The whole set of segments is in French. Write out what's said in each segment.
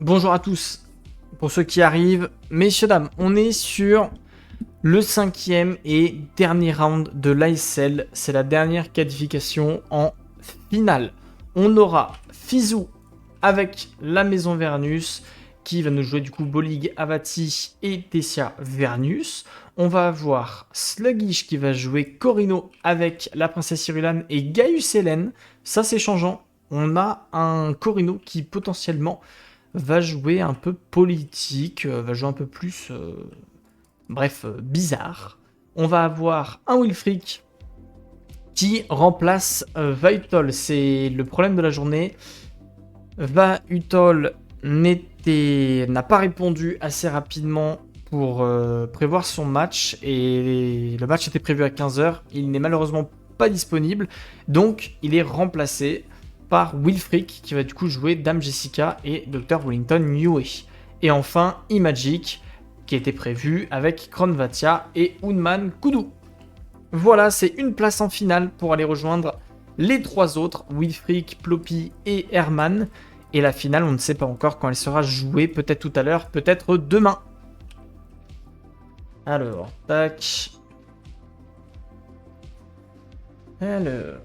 Bonjour à tous, pour ceux qui arrivent, messieurs dames, on est sur le 5e et dernier round de l'ASL, c'est la dernière qualification en finale. On aura Fizou avec la maison Vernus, qui va nous jouer du coup Bolig Avati et Tessia Vernus. On va avoir Sluggish qui va jouer Corino avec la princesse Irulan et Gaius Hélène, ça c'est changeant. On a un Corino qui potentiellement va jouer un peu politique, va jouer un peu plus, bizarre. On va avoir un Wilfric qui remplace Vautol, c'est le problème de la journée. Vautol n'a pas répondu assez rapidement pour prévoir son match, et le match était prévu à 15h, il n'est malheureusement pas disponible, donc il est remplacé par Wilfric qui va du coup jouer Dame Jessica et Dr Wellington Niue. Et enfin Imagic qui était prévu avec Kronvatia et Unman Kudu. Voilà, c'est une place en finale pour aller rejoindre les trois autres, Wilfric, Ploppy et Herman. Et la finale, on ne sait pas encore quand elle sera jouée, peut-être tout à l'heure, peut-être demain. Alors, tac. Alors...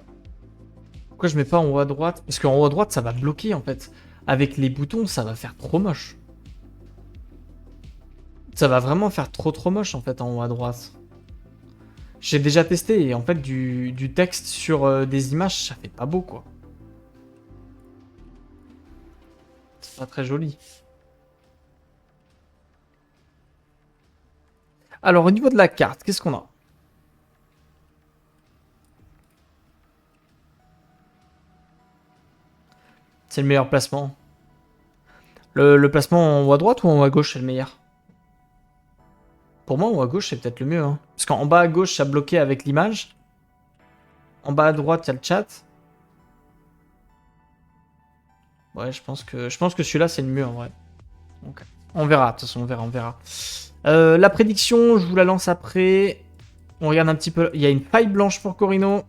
Pourquoi je mets pas en haut à droite? Parce qu'en haut à droite, ça va bloquer en fait. Avec les boutons, ça va faire trop moche. Ça va vraiment faire trop moche en fait en haut à droite. J'ai déjà testé et en fait du texte sur des images, ça fait pas beau quoi. C'est pas très joli. Alors au niveau de la carte, qu'est-ce qu'on a? C'est le meilleur placement. Le placement en haut à droite ou en haut à gauche c'est le meilleur? Pour moi, en haut à gauche c'est peut-être le mieux. Hein. Parce qu'en bas à gauche ça bloquait avec l'image. En bas à droite il y a le chat. Ouais, je pense que celui-là c'est le mieux en vrai. Okay. On verra, de toute façon, on verra. La prédiction, je vous la lance après. On regarde un petit peu. Il y a une faille blanche pour Corino.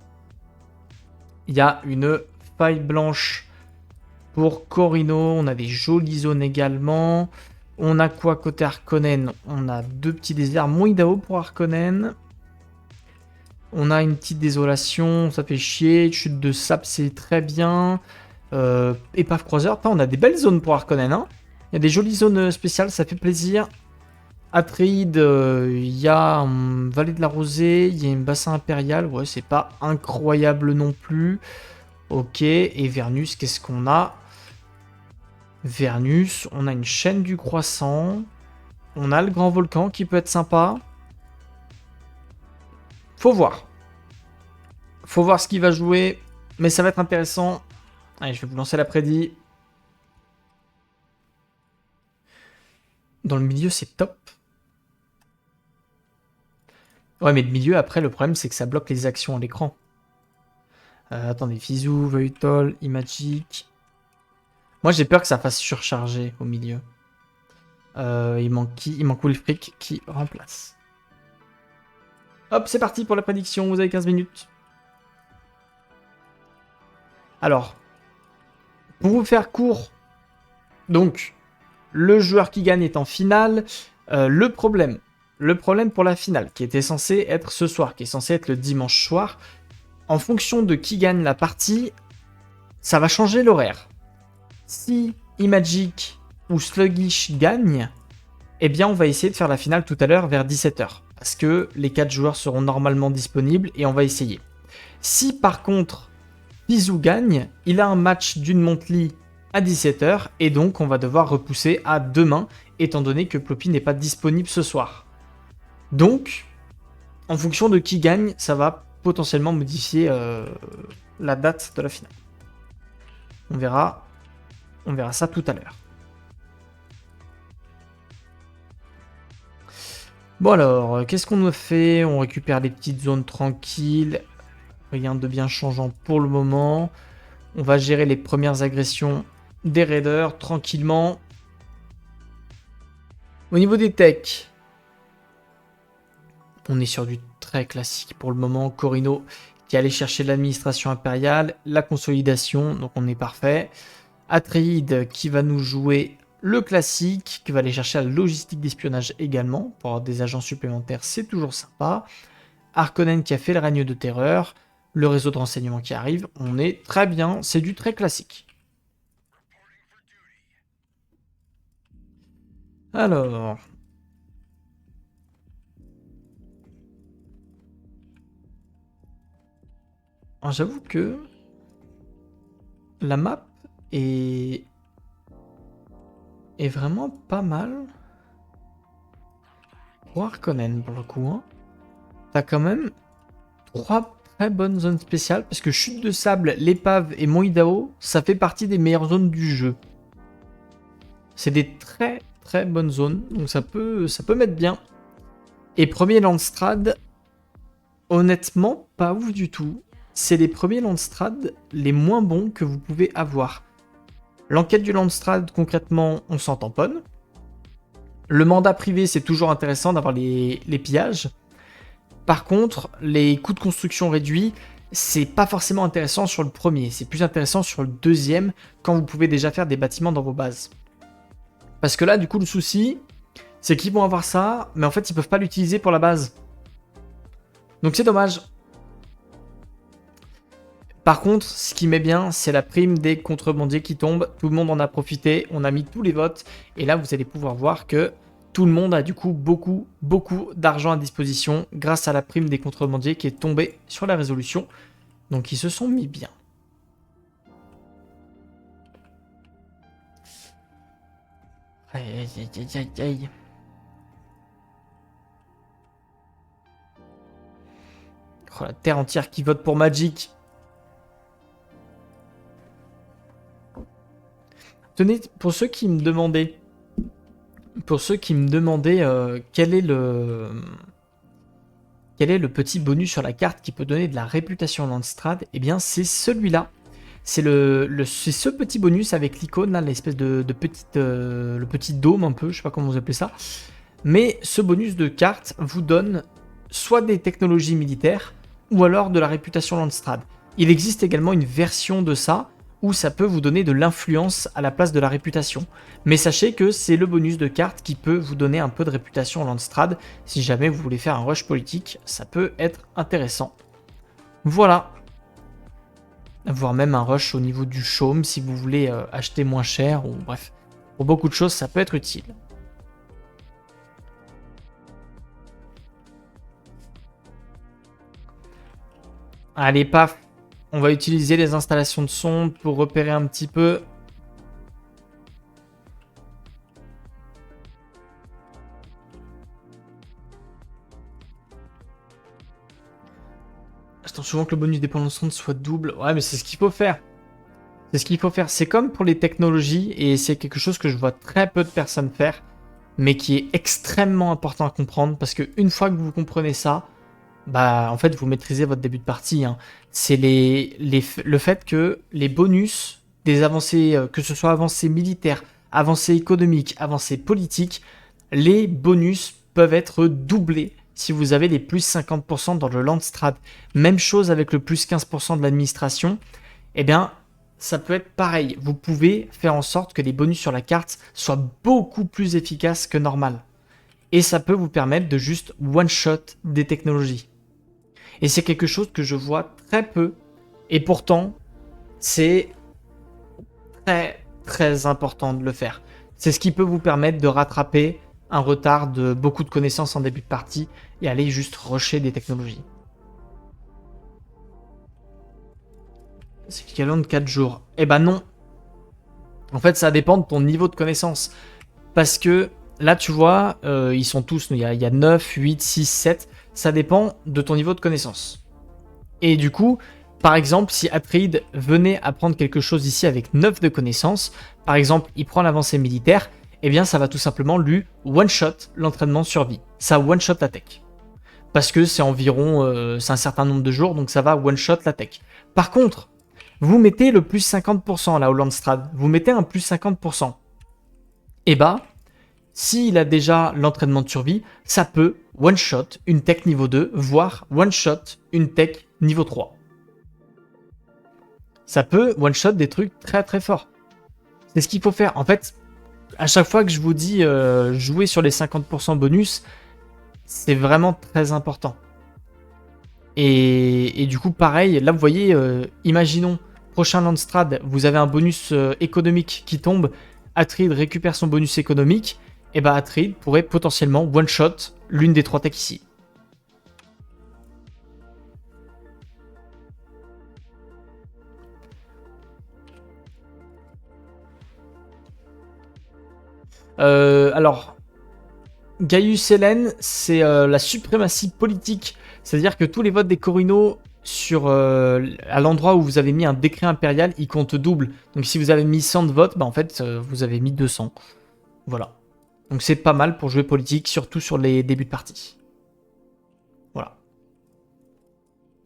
Il y a une faille blanche pour Corino. On a des jolies zones également. On a quoi côté Harkonnen? On a deux petits déserts. Moidao pour Harkonnen. On a une petite désolation. Ça fait chier. Chute de sable, c'est très bien. Épave croiseur. On a des belles zones pour Harkonnen. Hein. Il y a des jolies zones spéciales. Ça fait plaisir. Atreide, il y a Vallée de la Rosée, il y a un bassin impérial, ouais, c'est pas incroyable non plus. Ok, et Vernus, qu'est-ce qu'on a? Vernus, on a une chaîne du croissant, on a le grand volcan qui peut être sympa. Faut voir. Faut voir ce qu'il va jouer, mais ça va être intéressant. Allez, je vais vous lancer la prédit. Dans le milieu, c'est top. Ouais, mais le milieu, après, le problème, c'est que ça bloque les actions à l'écran. Attendez, Fizou, Vautol, Imagic. Moi, j'ai peur que ça fasse surcharger au milieu. Il manque qui? Il manque Wilfric qui remplace. Hop, c'est parti pour la prédiction. Vous avez 15 minutes. Alors, pour vous faire court, donc, le joueur qui gagne est en finale. Le problème pour la finale, qui était censé être ce soir, qui est censé être le dimanche soir, en fonction de qui gagne la partie, ça va changer l'horaire. Si Imagic ou Sluggish gagne, eh bien on va essayer de faire la finale tout à l'heure vers 17h. Parce que les 4 joueurs seront normalement disponibles et on va essayer. Si par contre Fizou gagne, il a un match d'une monthly à 17h et donc on va devoir repousser à demain étant donné que Ploppy n'est pas disponible ce soir. Donc, en fonction de qui gagne, ça va potentiellement modifier la date de la finale. On verra ça tout à l'heure. Bon alors, qu'est-ce qu'on nous fait? On récupère les petites zones tranquilles. Rien de bien changeant pour le moment. On va gérer les premières agressions des raiders tranquillement. Au niveau des techs, on est sur du très classique pour le moment. Corino qui allait chercher l'administration impériale, la consolidation, donc on est parfait. Atreide qui va nous jouer le classique, qui va aller chercher la logistique d'espionnage également, pour avoir des agents supplémentaires, c'est toujours sympa. Harkonnen qui a fait le règne de terreur, le réseau de renseignement qui arrive, on est très bien, c'est du très classique. Alors... j'avoue que la map est vraiment pas mal pour Harkonnen pour le coup. Hein. T'as quand même 3 très bonnes zones spéciales parce que Chute de Sable, l'épave et Mont Idaho, ça fait partie des meilleures zones du jeu. C'est des très très bonnes zones, donc ça peut mettre bien. Et premier Landstrad, honnêtement, pas ouf du tout. C'est les premiers Landstrad les moins bons que vous pouvez avoir. L'enquête du Landstrad, concrètement, on s'en tamponne. Le mandat privé, c'est toujours intéressant d'avoir les pillages. Par contre, les coûts de construction réduits, c'est pas forcément intéressant sur le premier. C'est plus intéressant sur le deuxième, quand vous pouvez déjà faire des bâtiments dans vos bases. Parce que là, du coup, le souci, c'est qu'ils vont avoir ça, mais en fait, ils peuvent pas l'utiliser pour la base. Donc c'est dommage. Par contre, ce qui met bien, c'est la prime des contrebandiers qui tombe. Tout le monde en a profité, on a mis tous les votes. Et là, vous allez pouvoir voir que tout le monde a du coup beaucoup d'argent à disposition grâce à la prime des contrebandiers qui est tombée sur la résolution. Donc ils se sont mis bien. Aïe, aïe, aïe, aïe, aïe. Oh, la terre entière qui vote pour Magic. Tenez, pour ceux qui me demandaient, quel est le petit bonus sur la carte qui peut donner de la réputation Landstrad, eh bien c'est celui-là. C'est ce petit bonus avec l'icône là, l'espèce de petite, le petit dôme un peu, je sais pas comment vous appelez ça. Mais ce bonus de carte vous donne soit des technologies militaires ou alors de la réputation Landstrad. Il existe également une version de ça où ça peut vous donner de l'influence à la place de la réputation. Mais sachez que c'est le bonus de carte qui peut vous donner un peu de réputation Landstrad. Si jamais vous voulez faire un rush politique, ça peut être intéressant. Voilà. Voire même un rush au niveau du chaume si vous voulez acheter moins cher, ou bref. Pour beaucoup de choses, ça peut être utile. Allez, paf. On va utiliser les installations de son pour repérer un petit peu. J'attends souvent que le bonus dépendant de son soit double. Ouais, mais c'est ce qu'il faut faire. C'est ce qu'il faut faire. C'est comme pour les technologies, et c'est quelque chose que je vois très peu de personnes faire, mais qui est extrêmement important à comprendre, parce qu'une fois que vous comprenez ça, bah en fait vous maîtrisez votre début de partie. Hein. C'est le fait que les bonus des avancées, que ce soit avancées militaires, avancées économiques, avancées politiques, les bonus peuvent être doublés si vous avez les plus 50% dans le Landstrad. Même chose avec le plus 15% de l'administration. Eh bien, ça peut être pareil. Vous pouvez faire en sorte que les bonus sur la carte soient beaucoup plus efficaces que normal. Et ça peut vous permettre de juste one-shot des technologies. Et c'est quelque chose que je vois très peu. Et pourtant, c'est très très important de le faire. C'est ce qui peut vous permettre de rattraper un retard de beaucoup de connaissances en début de partie et aller juste rusher des technologies. C'est l'équivalent de 4 jours. Eh ben non. En fait, ça dépend de ton niveau de connaissance. Parce que là, tu vois, ils sont tous, il y a 9, 8, 6, 7. Ça dépend de ton niveau de connaissance. Et du coup, par exemple, si Atreide venait apprendre quelque chose ici avec 9 de connaissances, par exemple, il prend l'avancée militaire, eh bien, ça va tout simplement lui one-shot l'entraînement survie. Ça one-shot la tech. Parce que c'est environ, c'est un certain nombre de jours, donc ça va one-shot la tech. Par contre, vous mettez le plus 50% là au Landstrad, vous mettez un plus 50%. Et bah, s'il a déjà l'entraînement de survie, ça peut one-shot une tech niveau 2, voire one-shot une tech niveau 3. Ça peut one-shot des trucs très très forts. C'est ce qu'il faut faire. En fait, À chaque fois que je vous dis jouer sur les 50% bonus, c'est vraiment très important. Et du coup, pareil, là vous voyez, imaginons, prochain Landstrad, vous avez un bonus économique qui tombe, Atreid récupère son bonus économique, et bah Atreid pourrait potentiellement one-shot l'une des 3 techs ici. Alors, Gaius Helen, c'est la suprématie politique. C'est-à-dire que tous les votes des Corino à l'endroit où vous avez mis un décret impérial, ils comptent double. Donc si vous avez mis 100 de votes, bah en fait, vous avez mis 200. Voilà. Donc c'est pas mal pour jouer politique, surtout sur les débuts de partie. Voilà.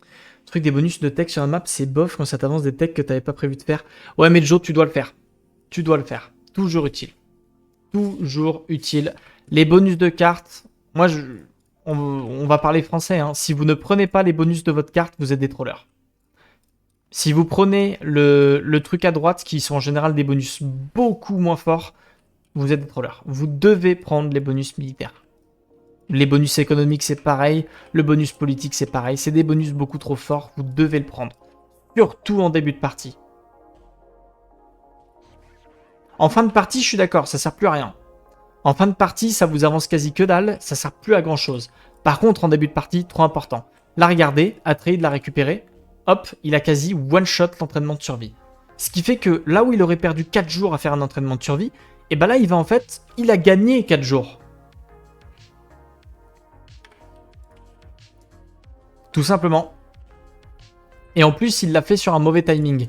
Le truc des bonus de tech sur la map, c'est bof quand ça t'avance des techs que t'avais pas prévu de faire. Ouais, mais Joe, tu dois le faire. Tu dois le faire. Toujours utile. Toujours utile. Les bonus de cartes, moi, on va parler français. Hein. Si vous ne prenez pas les bonus de votre carte, vous êtes des trollers. Si vous prenez le truc à droite, qui sont en général des bonus beaucoup moins forts, vous êtes des trollers. Vous devez prendre les bonus militaires. Les bonus économiques, c'est pareil. Le bonus politique, c'est pareil. C'est des bonus beaucoup trop forts. Vous devez le prendre. Surtout en début de partie. En fin de partie, je suis d'accord, ça sert plus à rien. En fin de partie, ça vous avance quasi que dalle, ça sert plus à grand chose. Par contre, en début de partie, trop important. La regarder, Atreid l'a récupérer, hop, il a quasi one-shot l'entraînement de survie. Ce qui fait que là où il aurait perdu 4 jours à faire un entraînement de survie, et ben là, il va en fait, il a gagné 4 jours. Tout simplement. Et en plus, il l'a fait sur un mauvais timing.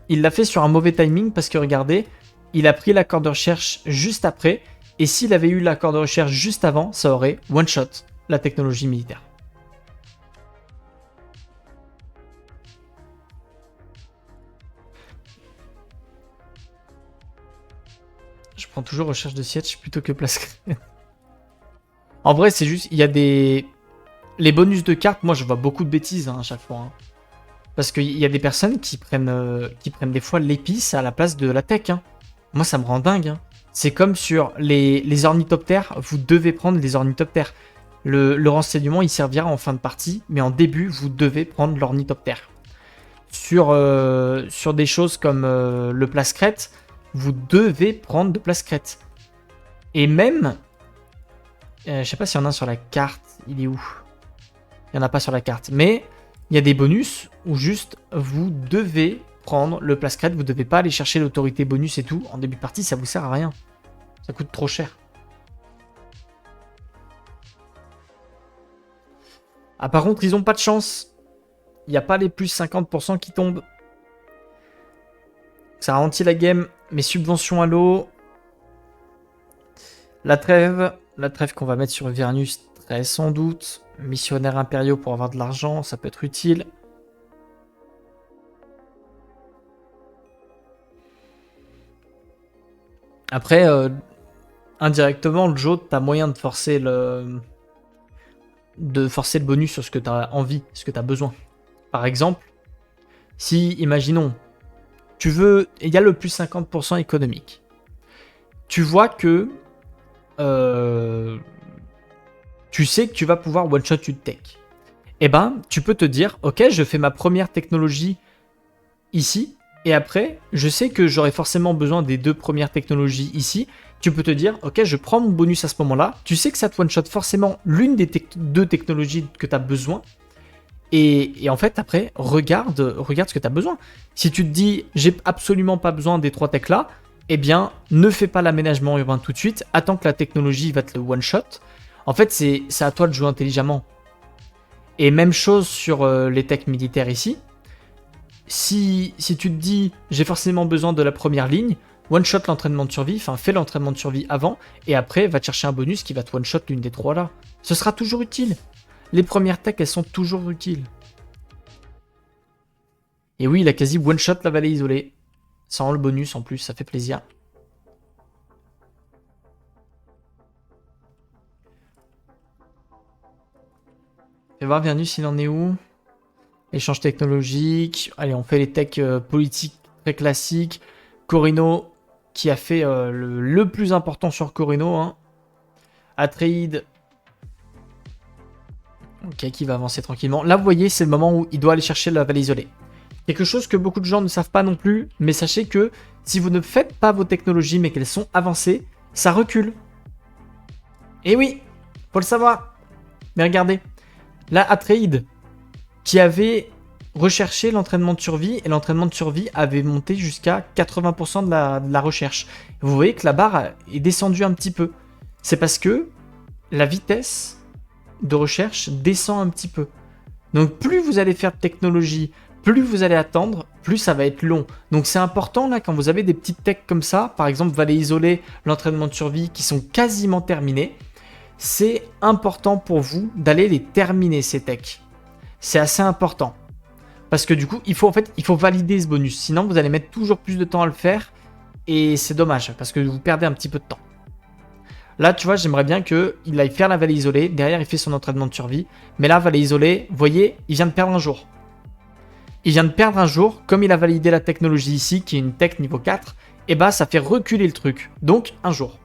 Il l'a fait sur un mauvais timing parce que regardez, il a pris l'accord de recherche juste après. Et s'il avait eu l'accord de recherche juste avant, ça aurait one-shot la technologie militaire. Je prends toujours recherche de siège plutôt que place. En vrai, c'est juste, il y a des... Les bonus de cartes, moi je vois beaucoup de bêtises à chaque fois. Hein. Parce qu'il y a des personnes qui prennent des fois l'épice à la place de la tech. Hein. Moi ça me rend dingue. Hein. C'est comme sur les ornithoptères, vous devez prendre les ornithoptères. Le renseignement il servira en fin de partie, mais en début vous devez prendre l'ornithoptère. Sur des choses comme le place-crête, vous devez prendre de place-crête. Et même, je sais pas s'il y en a sur la carte, il est où? Il n'y en a pas sur la carte, mais il y a des bonus où juste vous devez prendre le place-crête, vous devez pas aller chercher l'autorité bonus et tout. En début de partie, ça vous sert à rien. Ça coûte trop cher. Ah, par contre, ils ont pas de chance. Il n'y a pas les plus 50% qui tombent. Ça ralentit la game. Mes subventions à l'eau. La trêve qu'on va mettre sur Vernus, très sans doute. Missionnaires impériaux pour avoir de l'argent, ça peut être utile. Après, indirectement, Joe, t'as moyen de forcer le bonus sur ce que t'as envie, ce que t'as besoin. Par exemple, si, imaginons, tu veux, il y a le plus 50% économique. Tu vois que tu sais que tu vas pouvoir one-shot une tech. Eh ben, tu peux te dire, ok, je fais ma première technologie ici, et après, je sais que j'aurai forcément besoin des 2 premières technologies ici. Tu peux te dire, ok, je prends mon bonus à ce moment-là. Tu sais que ça te one-shot forcément l'une des 2 technologies que tu as besoin. Et en fait, après, regarde ce que tu as besoin. Si tu te dis, j'ai absolument pas besoin des 3 techs là, eh bien, ne fais pas l'aménagement urbain tout de suite. Attends que la technologie va te le one-shot. En fait, c'est à toi de jouer intelligemment. Et même chose sur les techs militaires ici. Si tu te dis, j'ai forcément besoin de la première ligne, one-shot l'entraînement de survie, enfin fais l'entraînement de survie avant, et après va te chercher un bonus qui va te one-shot l'une des 3 là. Ce sera toujours utile. Les premières techs, elles sont toujours utiles. Et oui, il a quasi one-shot la vallée isolée. Sans le bonus en plus, ça fait plaisir. Fais voir Vernus, il en est où? Échange technologique. Allez, on fait les techs politiques très classiques. Corino qui a fait le plus important sur Corino. Hein. Atreide. Ok, qui va avancer tranquillement. Là, vous voyez, c'est le moment où il doit aller chercher la vallée isolée. Quelque chose que beaucoup de gens ne savent pas non plus, mais sachez que si vous ne faites pas vos technologies, mais qu'elles sont avancées, ça recule. Et oui, faut le savoir. Mais regardez, là, Atreide, qui avait recherché l'entraînement de survie, et l'entraînement de survie avait monté jusqu'à 80% de la recherche. Vous voyez que la barre est descendue un petit peu. C'est parce que la vitesse de recherche descend un petit peu. Donc plus vous allez faire de technologie, plus vous allez attendre, plus ça va être long. Donc c'est important là quand vous avez des petites techs comme ça, par exemple vallée isolée, l'entraînement de survie qui sont quasiment terminés, c'est important pour vous d'aller les terminer ces techs. C'est assez important. Parce que du coup, il faut valider ce bonus. Sinon, vous allez mettre toujours plus de temps à le faire. Et c'est dommage, parce que vous perdez un petit peu de temps. Là, tu vois, j'aimerais bien qu'il aille faire la vallée isolée. Derrière, il fait son entraînement de survie. Mais là, vallée isolée, vous voyez, il vient de perdre un jour. Il vient de perdre un jour. Comme il a validé la technologie ici, qui est une tech niveau 4, et bah, ça fait reculer le truc. Donc, un jour.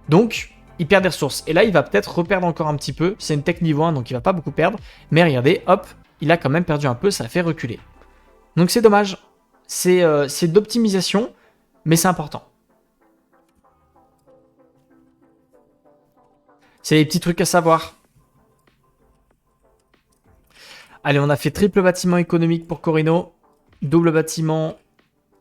Donc, il perd des ressources. Et là, il va peut-être reperdre encore un petit peu. C'est une tech niveau 1, donc il va pas beaucoup perdre. Mais regardez, hop, il a quand même perdu un peu, ça fait reculer. Donc c'est dommage. C'est d'optimisation, mais c'est important. C'est les petits trucs à savoir. Allez, on a fait triple bâtiment économique pour Corino. Double bâtiment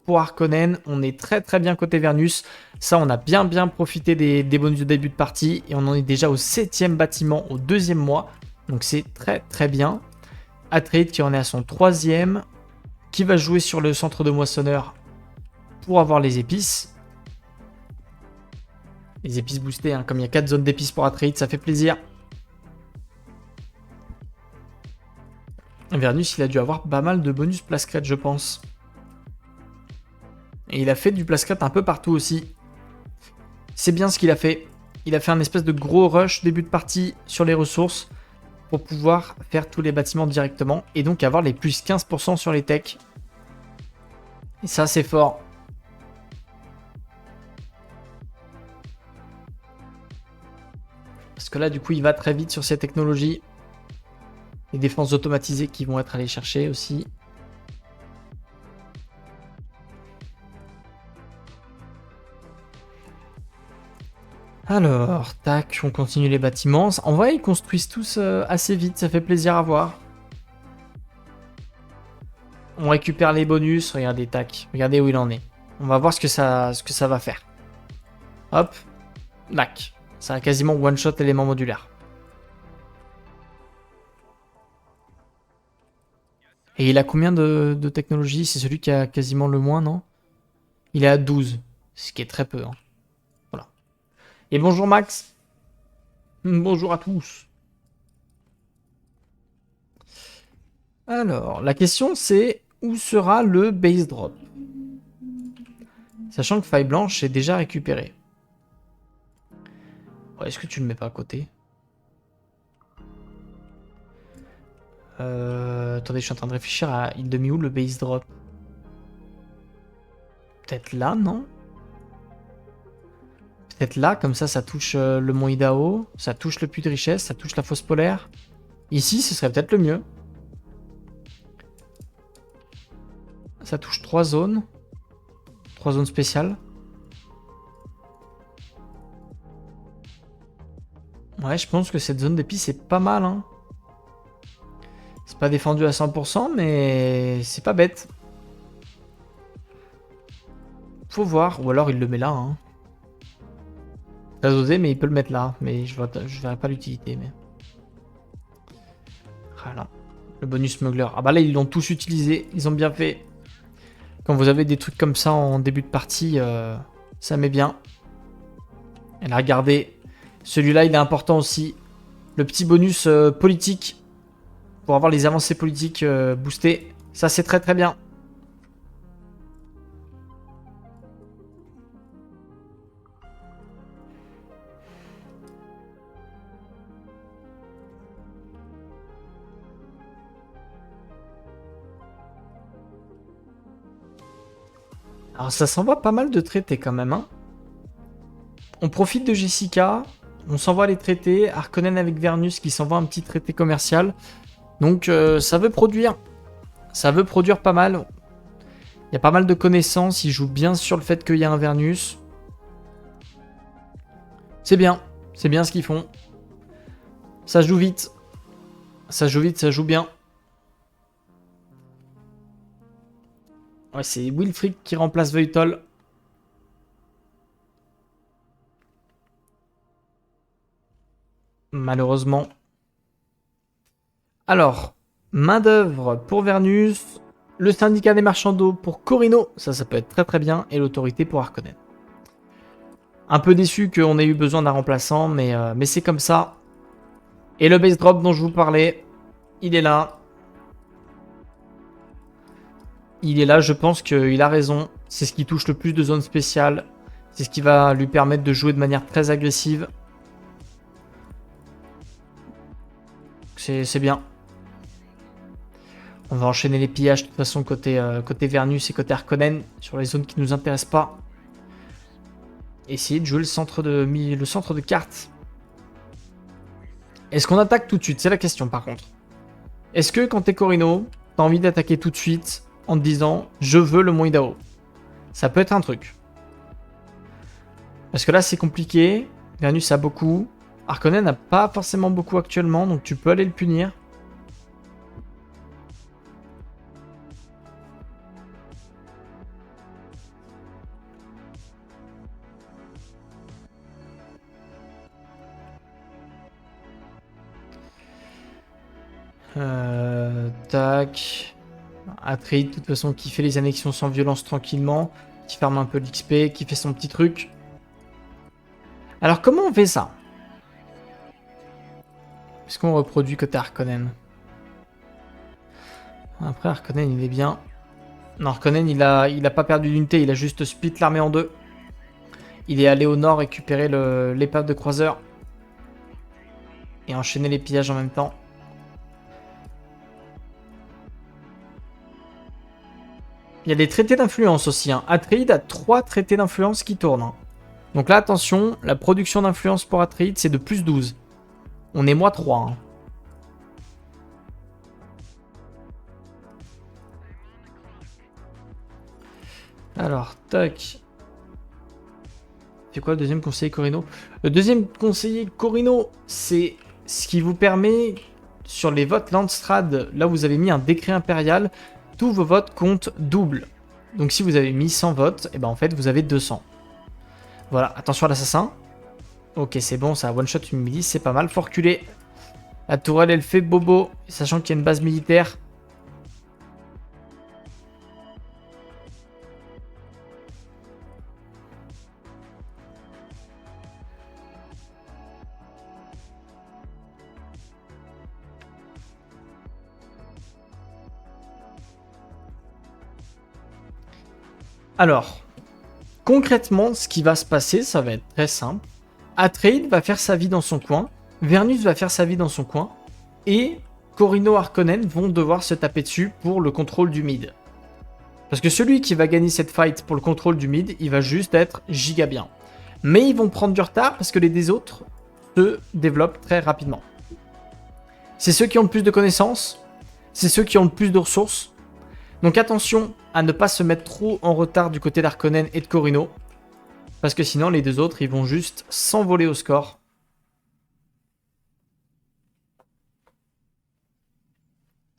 pour Harkonnen. On est très très bien côté Vernus. Ça, on a bien profité des bonus de début de partie. Et on en est déjà au 7e bâtiment, au 2e mois. Donc c'est très très bien. Atreide qui en est à son 3e. Qui va jouer sur le centre de moissonneur pour avoir les épices. Les épices boostées, hein. Comme il y a 4 zones d'épices pour Atreide, ça fait plaisir. Vernus, il a dû avoir pas mal de bonus place crête, je pense. Et il a fait du place crête un peu partout aussi. C'est bien ce qu'il a fait. Il a fait un espèce de gros rush début de partie sur les ressources pour pouvoir faire tous les bâtiments directement et donc avoir les plus 15% sur les techs. Et ça, c'est fort. Parce que là, du coup, il va très vite sur ces technologies. Les défenses automatisées qui vont être allées chercher aussi. Alors, tac, on continue les bâtiments. En vrai, ils construisent tous assez vite, ça fait plaisir à voir. On récupère les bonus, regardez, tac. Regardez où il en est. On va voir ce que ça va faire. Hop, tac. Ça a quasiment one-shot élément modulaire. Et il a combien de technologie? C'est celui qui a quasiment le moins, non? Il est à 12, ce qui est très peu. Hein. Voilà. Et bonjour Max. Bonjour à tous. Alors, la question c'est où sera le base drop? Sachant que Faille Blanche est déjà récupéré. Ouais, est-ce que tu le mets pas à côté? Attendez, je suis en train de réfléchir à il demi où le base drop. Peut-être là, non? Peut-être là, comme ça touche le mont Idaho, ça touche le puits de richesse, ça touche la fosse polaire. Ici, ce serait peut-être le mieux. Ça touche 3 zones. 3 zones spéciales. Ouais, je pense que cette zone d'épices est pas mal. Hein. C'est pas défendu à 100%, mais c'est pas bête. Faut voir. Ou alors il le met là. Hein. Très osé, mais il peut le mettre là. Mais je verrai pas l'utilité. Mais... Voilà. Le bonus smuggler. Ah bah là, ils l'ont tous utilisé. Ils ont bien fait. Quand vous avez des trucs comme ça en début de partie, ça met bien. Et là, regardez. Celui-là, il est important aussi. Le petit bonus politique. Pour avoir les avancées politiques boostées. Ça, c'est très très bien. Alors ça s'envoie pas mal de traités quand même, hein. On profite de Jessica, on s'envoie les traités, Harkonnen avec Vernus qui s'envoie un petit traité commercial. Donc ça veut produire. Ça veut produire pas mal. Il y a pas mal de connaissances, ils jouent bien sur le fait qu'il y a un Vernus. C'est bien ce qu'ils font. Ça joue vite. Ça joue vite, ça joue bien. Ouais, c'est Wilfried qui remplace Voitol. Malheureusement. Alors, main-d'œuvre pour Vernus, le syndicat des marchands d'eau pour Corino, ça peut être très très bien, et l'autorité pour Harkonnen. Un peu déçu qu'on ait eu besoin d'un remplaçant, mais c'est comme ça. Et le base drop dont je vous parlais, il est là. Il est là, je pense qu'il a raison. C'est ce qui touche le plus de zones spéciales. C'est ce qui va lui permettre de jouer de manière très agressive. C'est bien. On va enchaîner les pillages de toute façon côté Vernus et côté Harkonnen sur les zones qui nous intéressent pas. Essayer de jouer le centre de carte. Est-ce qu'on attaque tout de suite? C'est la question par contre. Est-ce que quand t'es Corino, t'as envie d'attaquer tout de suite en te disant je veux le Mont Idaho? Ça peut être un truc. Parce que là c'est compliqué. Vernus a beaucoup. Harkonnen n'a pas forcément beaucoup actuellement, donc tu peux aller le punir. Tac. Atreides, de toute façon, qui fait les annexions sans violence tranquillement, qui ferme un peu l'XP, qui fait son petit truc. Alors, comment on fait ça? Est-ce qu'on reproduit côté Harkonnen? Après, Harkonnen, il est bien. Non, Harkonnen, il a pas perdu d'unité, il a juste split l'armée en deux. Il est allé au nord récupérer l'épave de croiseur. Et enchaîner les pillages en même temps. Il y a des traités d'influence aussi. Hein. Atreides a 3 traités d'influence qui tournent. Hein. Donc là, attention, la production d'influence pour Atreides, c'est de plus 12. On est -3. Hein. Alors, tac. C'est quoi le deuxième conseiller Corino? Le deuxième conseiller Corino, c'est ce qui vous permet, sur les votes Landstrad, là où vous avez mis un décret impérial, tous vos votes comptent double. Donc si vous avez mis 100 votes, et ben en fait vous avez 200. Voilà, attention à l'assassin. Ok, c'est bon, ça one-shot une milice, c'est pas mal. Faut reculer. La tourelle, elle fait bobo, sachant qu'il y a une base militaire. Alors, concrètement, ce qui va se passer, ça va être très simple. Atreides va faire sa vie dans son coin, Vernus va faire sa vie dans son coin, et Corino Harkonnen vont devoir se taper dessus pour le contrôle du mid. Parce que celui qui va gagner cette fight pour le contrôle du mid, il va juste être giga bien. Mais ils vont prendre du retard parce que les deux autres se développent très rapidement. C'est ceux qui ont le plus de connaissances, c'est ceux qui ont le plus de ressources. Donc attention à ne pas se mettre trop en retard du côté d'Harkonnen et de Corino. Parce que sinon, les deux autres, ils vont juste s'envoler au score.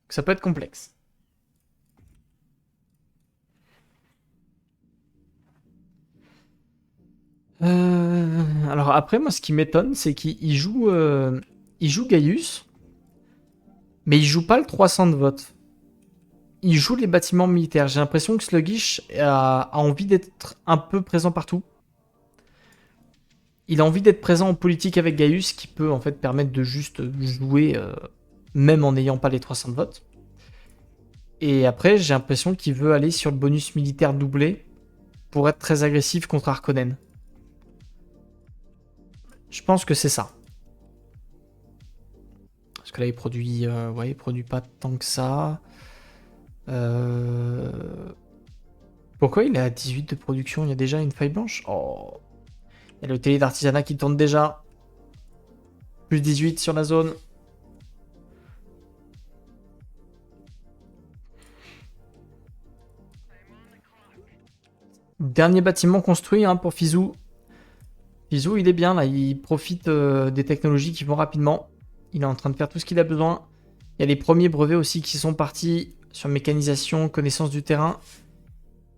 Ça peut être complexe. Alors après, moi, ce qui m'étonne, c'est qu'il joue Gaius, mais il joue pas le 300 de vote. Il joue les bâtiments militaires. J'ai l'impression que Sluggish a envie d'être un peu présent partout. Il a envie d'être présent en politique avec Gaius, qui peut en fait permettre de juste jouer, même en n'ayant pas les 300 de vote. Et après, j'ai l'impression qu'il veut aller sur le bonus militaire doublé pour être très agressif contre Harkonnen. Je pense que c'est ça. Parce que là, il produit, il produit pas tant que ça. Pourquoi il est à 18 de production? Il y a déjà une feuille blanche? Oh. Il y a le télé d'artisanat qui tourne déjà. Plus 18 sur la zone. Dernier bâtiment construit pour Fizou. Fizou, il est bien là. Il profite des technologies qui vont rapidement. Il est en train de faire tout ce qu'il a besoin. Il y a les premiers brevets aussi qui sont partis sur mécanisation, connaissance du terrain.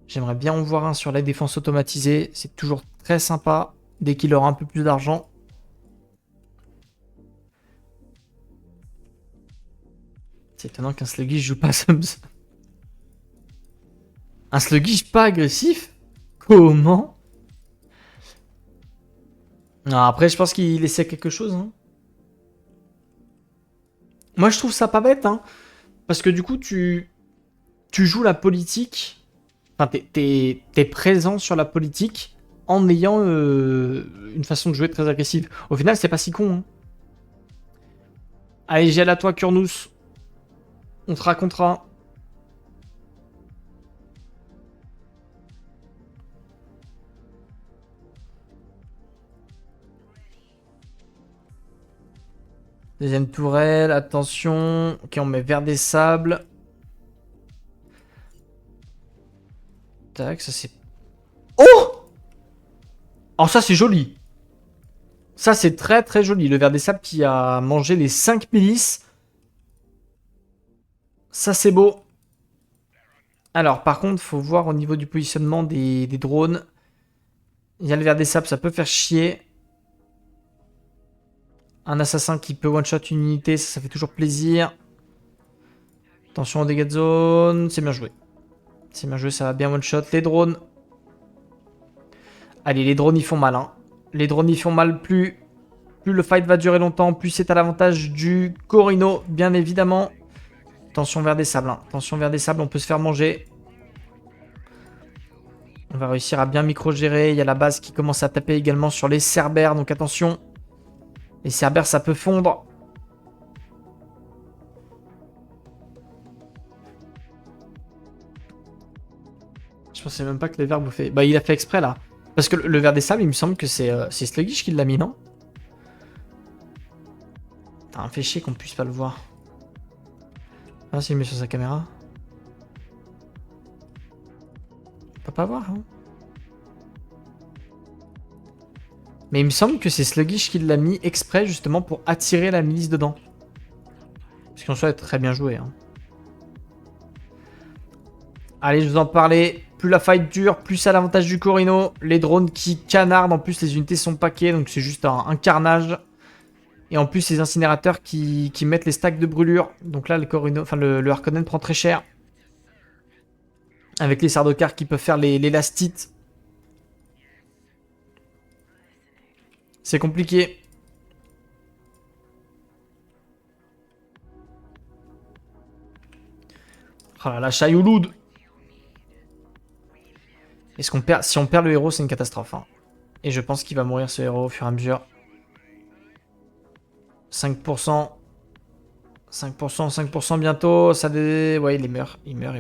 J'aimerais bien en voir un sur la défense automatisée. C'est toujours très sympa dès qu'il aura un peu plus d'argent. C'est étonnant qu'un sluggish joue pas Sums. Un sluggish pas agressif? Comment? Non, après, je pense qu'il essaie quelque chose. Moi, je trouve ça pas bête. Parce que du coup, tu joues la politique. Enfin, t'es présent sur la politique en ayant une façon de jouer très agressive. Au final, c'est pas si con. Allez, j'ai à toi, Kurnous. On te racontera. Deuxième tourelle, attention. Ok, on met vers des sables. Tac, ça c'est... Oh! Alors ça c'est joli. Ça c'est très très joli. Le ver des sables qui a mangé les 5 milices. Ça c'est beau. Alors par contre, faut voir au niveau du positionnement des drones. Il y a le ver des sables, ça peut faire chier. Un assassin qui peut one-shot une unité, ça fait toujours plaisir. Attention aux dégâts de zone. C'est bien joué. C'est bien joué, ça va bien one-shot. Les drones. Allez, les drones, ils font mal. Les drones, ils font mal. Plus le fight va durer longtemps, plus c'est à l'avantage du Corino, bien évidemment. Attention vers des sables. Attention vers des sables, on peut se faire manger. On va réussir à bien micro-gérer. Il y a la base qui commence à taper également sur les cerbères, donc attention. Les cerbères, ça peut fondre. Je pensais même pas que les vers bouffaient. Bah, il a fait exprès, là. Parce que le ver des sables, il me semble que c'est Sluggish qui l'a mis, non? T'as un fait chier qu'on puisse pas le voir. Ah, s'il le met sur sa caméra. On peut pas voir, Mais il me semble que c'est Sluggish qui l'a mis exprès, justement, pour attirer la milice dedans. Parce qu'en soit, elle est très bien joué. Allez, je vous en parlais. Plus la fight dure, plus à l'avantage du Corino. Les drones qui canardent. En plus, les unités sont paquées, donc c'est juste un carnage. Et en plus, les incinérateurs qui mettent les stacks de brûlure. Donc là, le Corino, enfin le Harkonnen prend très cher. Avec les Sardocars qui peuvent faire les lastites. C'est compliqué. Oh là là, Chaïouloud. Est-ce qu'on perd... Si on perd le héros, c'est une catastrophe. Et je pense qu'il va mourir ce héros au fur et à mesure. 5%. 5%, 5% bientôt. Ça Ouais, il meurt. Il meurt.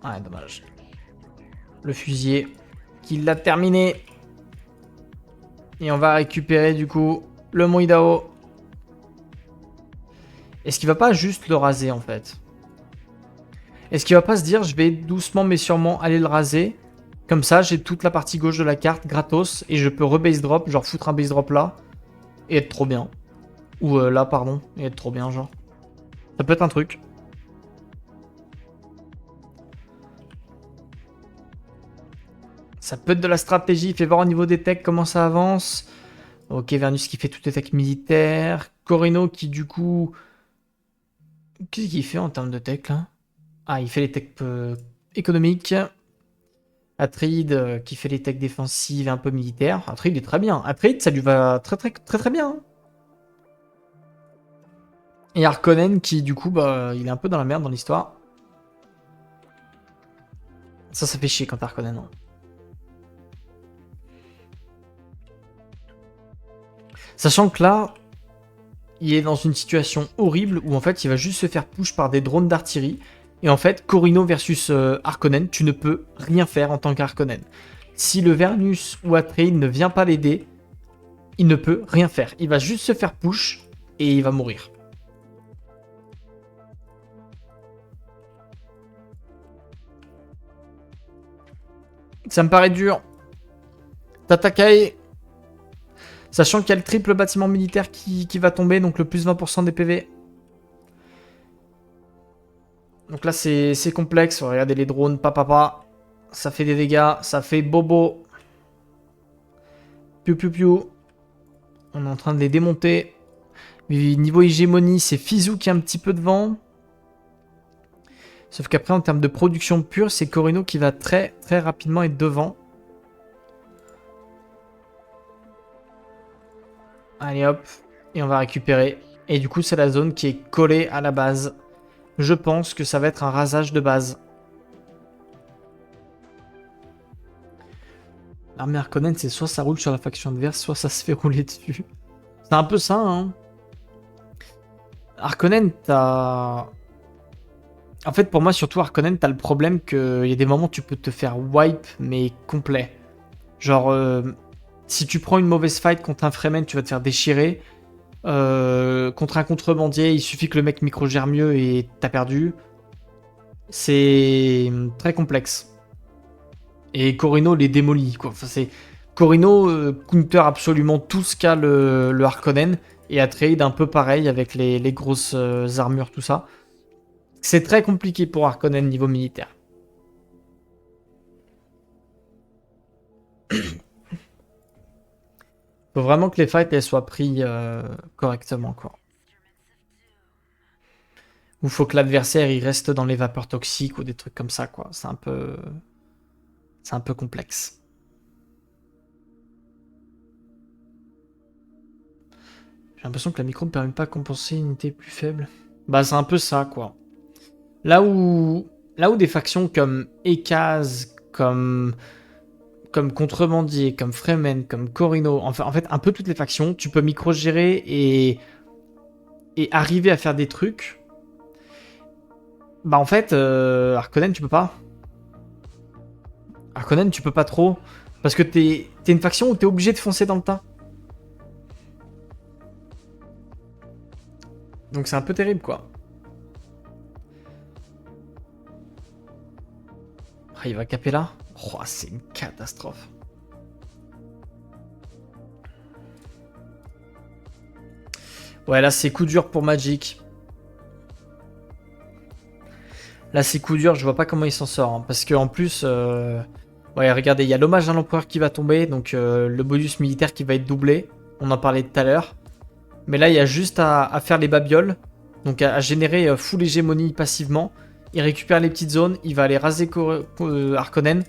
Ah, dommage. Le fusilier qui l'a terminé. Et on va récupérer du coup le Mont Idaho. Est-ce qu'il va pas juste le raser en fait? Est-ce qu'il va pas se dire je vais doucement mais sûrement aller le raser? Comme ça j'ai toute la partie gauche de la carte gratos et je peux rebase drop, genre foutre un base drop là et être trop bien. Ou là pardon, et être trop bien genre. Ça peut être un truc. Ça peut être de la stratégie, fait voir au niveau des techs comment ça avance. Ok, Vernus qui fait toutes les techs militaires. Corino qui du coup... Qu'est-ce qu'il fait en termes de tech là? Ah, il fait les techs économiques. Atride qui fait les techs défensives et un peu militaires. Atride est très bien. Atride, ça lui va très bien. Et Harkonnen qui du coup, bah, il est un peu dans la merde dans l'histoire. Ça fait chier quand t'as Harkonnen. Sachant que là, il est dans une situation horrible où en fait il va juste se faire push par des drones d'artillerie Et en fait, Corino versus Harkonnen, tu ne peux rien faire en tant qu'Harkonnen. Si le Vernus ou Atreide ne vient pas l'aider, il ne peut rien faire. Il va juste se faire push et il va mourir. Ça me paraît dur. Tatakai. Sachant qu'il y a le triple bâtiment militaire qui va tomber, donc le plus 20% des PV. Donc là, c'est complexe. Regardez les drones, papa. Ça fait des dégâts, ça fait bobo. Piu piu piu. On est en train de les démonter. Niveau hégémonie, c'est Fizou qui est un petit peu devant. Sauf qu'après, en termes de production pure, c'est Corino qui va très très rapidement être devant. Allez hop. Et on va récupérer. Et du coup, c'est la zone qui est collée à la base. Je pense que ça va être un rasage de base. L'armée Harkonnen, c'est soit ça roule sur la faction adverse, soit ça se fait rouler dessus. C'est un peu ça, hein. Harkonnen, t'as... En fait, pour moi, surtout Harkonnen, t'as le problème qu'il y a des moments où tu peux te faire wipe, mais complet. Genre, si tu prends une mauvaise fight contre un Fremen, tu vas te faire déchirer. Contre un contrebandier, il suffit que le mec micro-gère mieux et t'as perdu. C'est très complexe. Et Corino les démolit, quoi. Enfin, c'est... Corino counter absolument tout ce qu'a le Harkonnen. Et Atreide un peu pareil avec les grosses armures, tout ça. C'est très compliqué pour Harkonnen niveau militaire. Faut vraiment que les fights elles soient prises correctement, quoi. Ou faut que l'adversaire il reste dans les vapeurs toxiques ou des trucs comme ça, quoi. C'est un peu complexe. J'ai l'impression que la micro ne permet pas de compenser une unité plus faible. Bah c'est un peu ça, quoi. Là où des factions comme Ekaz, comme Contrebandier, comme Fremen, comme Corino, en fait un peu toutes les factions, tu peux micro-gérer et arriver à faire des trucs. Bah en fait, Harkonnen tu peux pas. Harkonnen tu peux pas trop. Parce que t'es une faction où t'es obligé de foncer dans le tas. Donc c'est un peu terrible, quoi. Ah, il va caper là. Oh, c'est une catastrophe. Ouais, là c'est coup dur pour Magic. Là c'est coup dur, je vois pas comment il s'en sort. Hein, parce qu'en plus... Ouais, regardez, il y a l'hommage à l'empereur qui va tomber. Donc le bonus militaire qui va être doublé. On en parlait tout à l'heure. Mais là, il y a juste à faire les babioles. Donc à générer full hégémonie passivement. Il récupère les petites zones. Il va aller raser Harkonnen.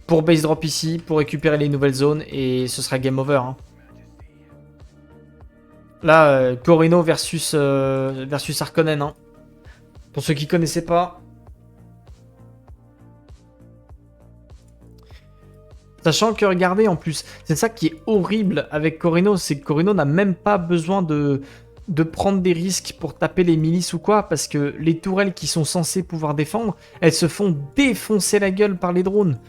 Pour base drop ici. Pour récupérer les nouvelles zones. Et ce sera game over. Hein. Là, Corino versus Harkonnen. Hein. Pour ceux qui connaissaient pas. Sachant que, regardez, en plus, c'est ça qui est horrible avec Corino. C'est que Corino n'a même pas besoin de prendre des risques pour taper les milices ou quoi, parce que les tourelles qui sont censées pouvoir défendre, elles se font défoncer la gueule par les drones.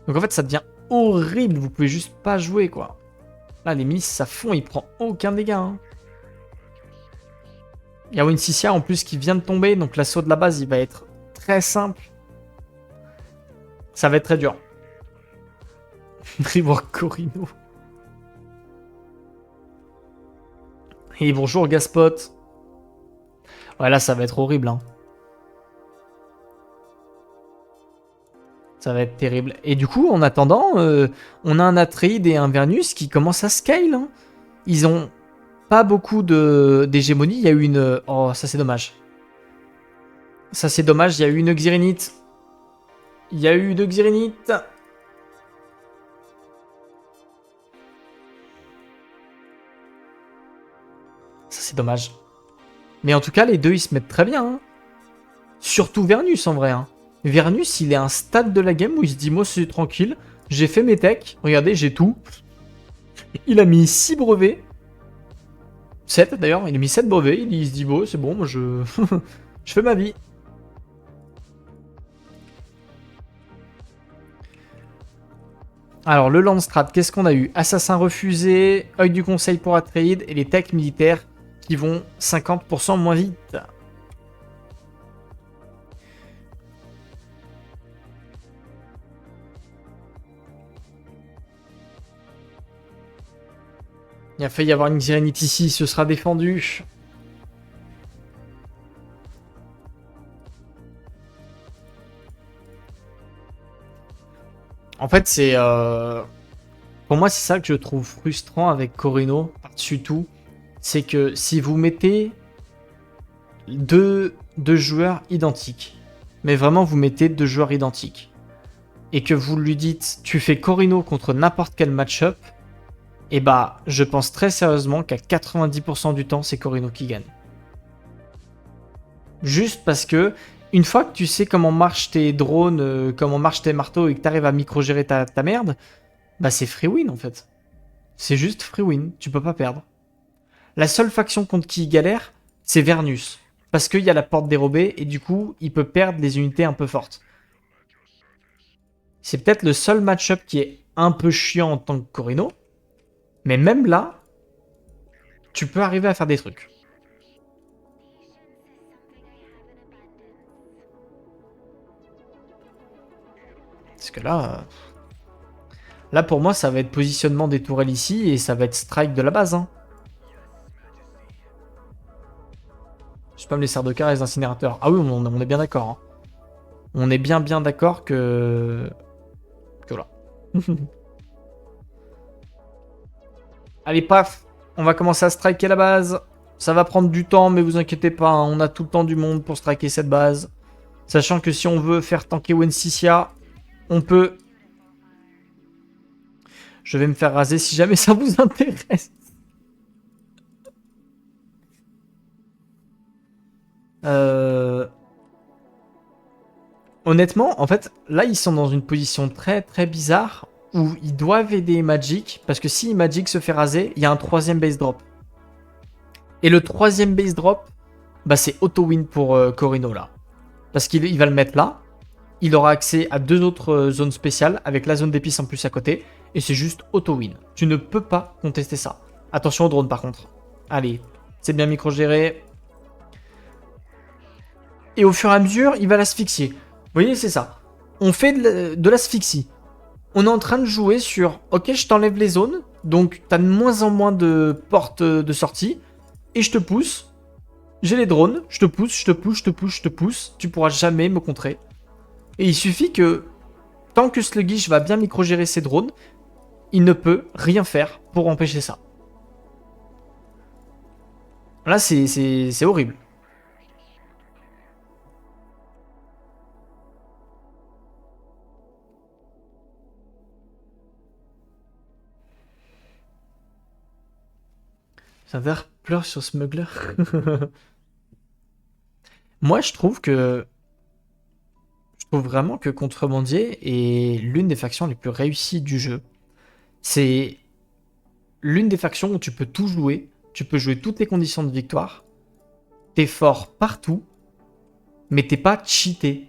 Donc en fait, ça devient horrible, vous pouvez juste pas jouer, quoi. Là, les milices, ça fond, il prend aucun dégât. Hein. Il y a Winsissia en plus qui vient de tomber, donc l'assaut de la base, il va être très simple. Ça va être très dur. Rework Corino. Et bonjour Gaspot. Ouais, là, ça va être horrible. Hein. Ça va être terrible. Et du coup, en attendant, on a un Atreide et un Vernus qui commencent à scale. Hein. Ils ont pas beaucoup d'hégémonie. Il y a eu une... Oh, ça c'est dommage. Ça c'est dommage, il y a eu une Xirinite. Il y a eu une Xirinite. Ça c'est dommage. Mais en tout cas, les deux, ils se mettent très bien. Hein. Surtout Vernus, en vrai. Hein. Vernus, il est à un stade de la game où il se dit, moi, c'est tranquille. J'ai fait mes techs. Regardez, j'ai tout. Il a mis 6 brevets. 7, d'ailleurs. Il a mis 7 brevets. Il se dit, bon, c'est bon, moi, je... je fais ma vie. Alors, le Landstrat, qu'est-ce qu'on a eu? Assassin refusé, œil du conseil pour Atreide et les techs militaires qui vont 50% moins vite. Il a failli y avoir une Sirenite ici, ce sera défendu. En fait, c'est... Pour moi, c'est ça que je trouve frustrant avec Corino, par-dessus tout. C'est que si vous mettez deux joueurs identiques, mais vraiment vous mettez deux joueurs identiques, et que vous lui dites tu fais Corino contre n'importe quel match-up, et bah je pense très sérieusement qu'à 90% du temps c'est Corino qui gagne. Juste parce que une fois que tu sais comment marchent tes drones, comment marchent tes marteaux et que tu arrives à micro-gérer ta merde, bah c'est free win en fait. C'est juste free win, tu peux pas perdre. La seule faction contre qui il galère, c'est Vernus. Parce qu'il y a la porte dérobée et du coup, il peut perdre des unités un peu fortes. C'est peut-être le seul match-up qui est un peu chiant en tant que Corino. Mais même là, tu peux arriver à faire des trucs. Parce que là... Là, pour moi, ça va être positionnement des tourelles ici et ça va être strike de la base. Hein. Je spam les serres de car et les incinérateurs. Ah oui, on est bien d'accord. Hein. On est bien d'accord que... Que voilà. Allez, paf. On va commencer à striker la base. Ça va prendre du temps, mais vous inquiétez pas. Hein, on a tout le temps du monde pour striker cette base. Sachant que si on veut faire tanker Wensicia, on peut... Je vais me faire raser si jamais ça vous intéresse. Honnêtement, en fait, là, ils sont dans une position très très bizarre où ils doivent aider Magic, parce que si Magic se fait raser, il y a un troisième base drop. Et le troisième base drop, bah, c'est auto-win pour Corino là. Parce qu'il va le mettre là, il aura accès à deux autres zones spéciales, avec la zone d'épices en plus à côté, et c'est juste auto-win. Tu ne peux pas contester ça. Attention au drone par contre. Allez, c'est bien micro-géré. Et au fur et à mesure, il va l'asphyxier. Vous voyez, c'est ça. On fait de l'asphyxie. On est en train de jouer sur ok, je t'enlève les zones, donc t'as de moins en moins de portes de sortie, et je te pousse. J'ai les drones, je te pousse, je te pousse, je te pousse, je te pousse. Tu pourras jamais me contrer. Et il suffit que, tant que Sluggish va bien micro-gérer ses drones, il ne peut rien faire pour empêcher ça. Là, c'est horrible. Saver pleure sur Smuggler. Moi, je trouve que... Je trouve vraiment que Contrebandier est l'une des factions les plus réussies du jeu. C'est l'une des factions où tu peux tout jouer. Tu peux jouer toutes les conditions de victoire. T'es fort partout. Mais t'es pas cheaté.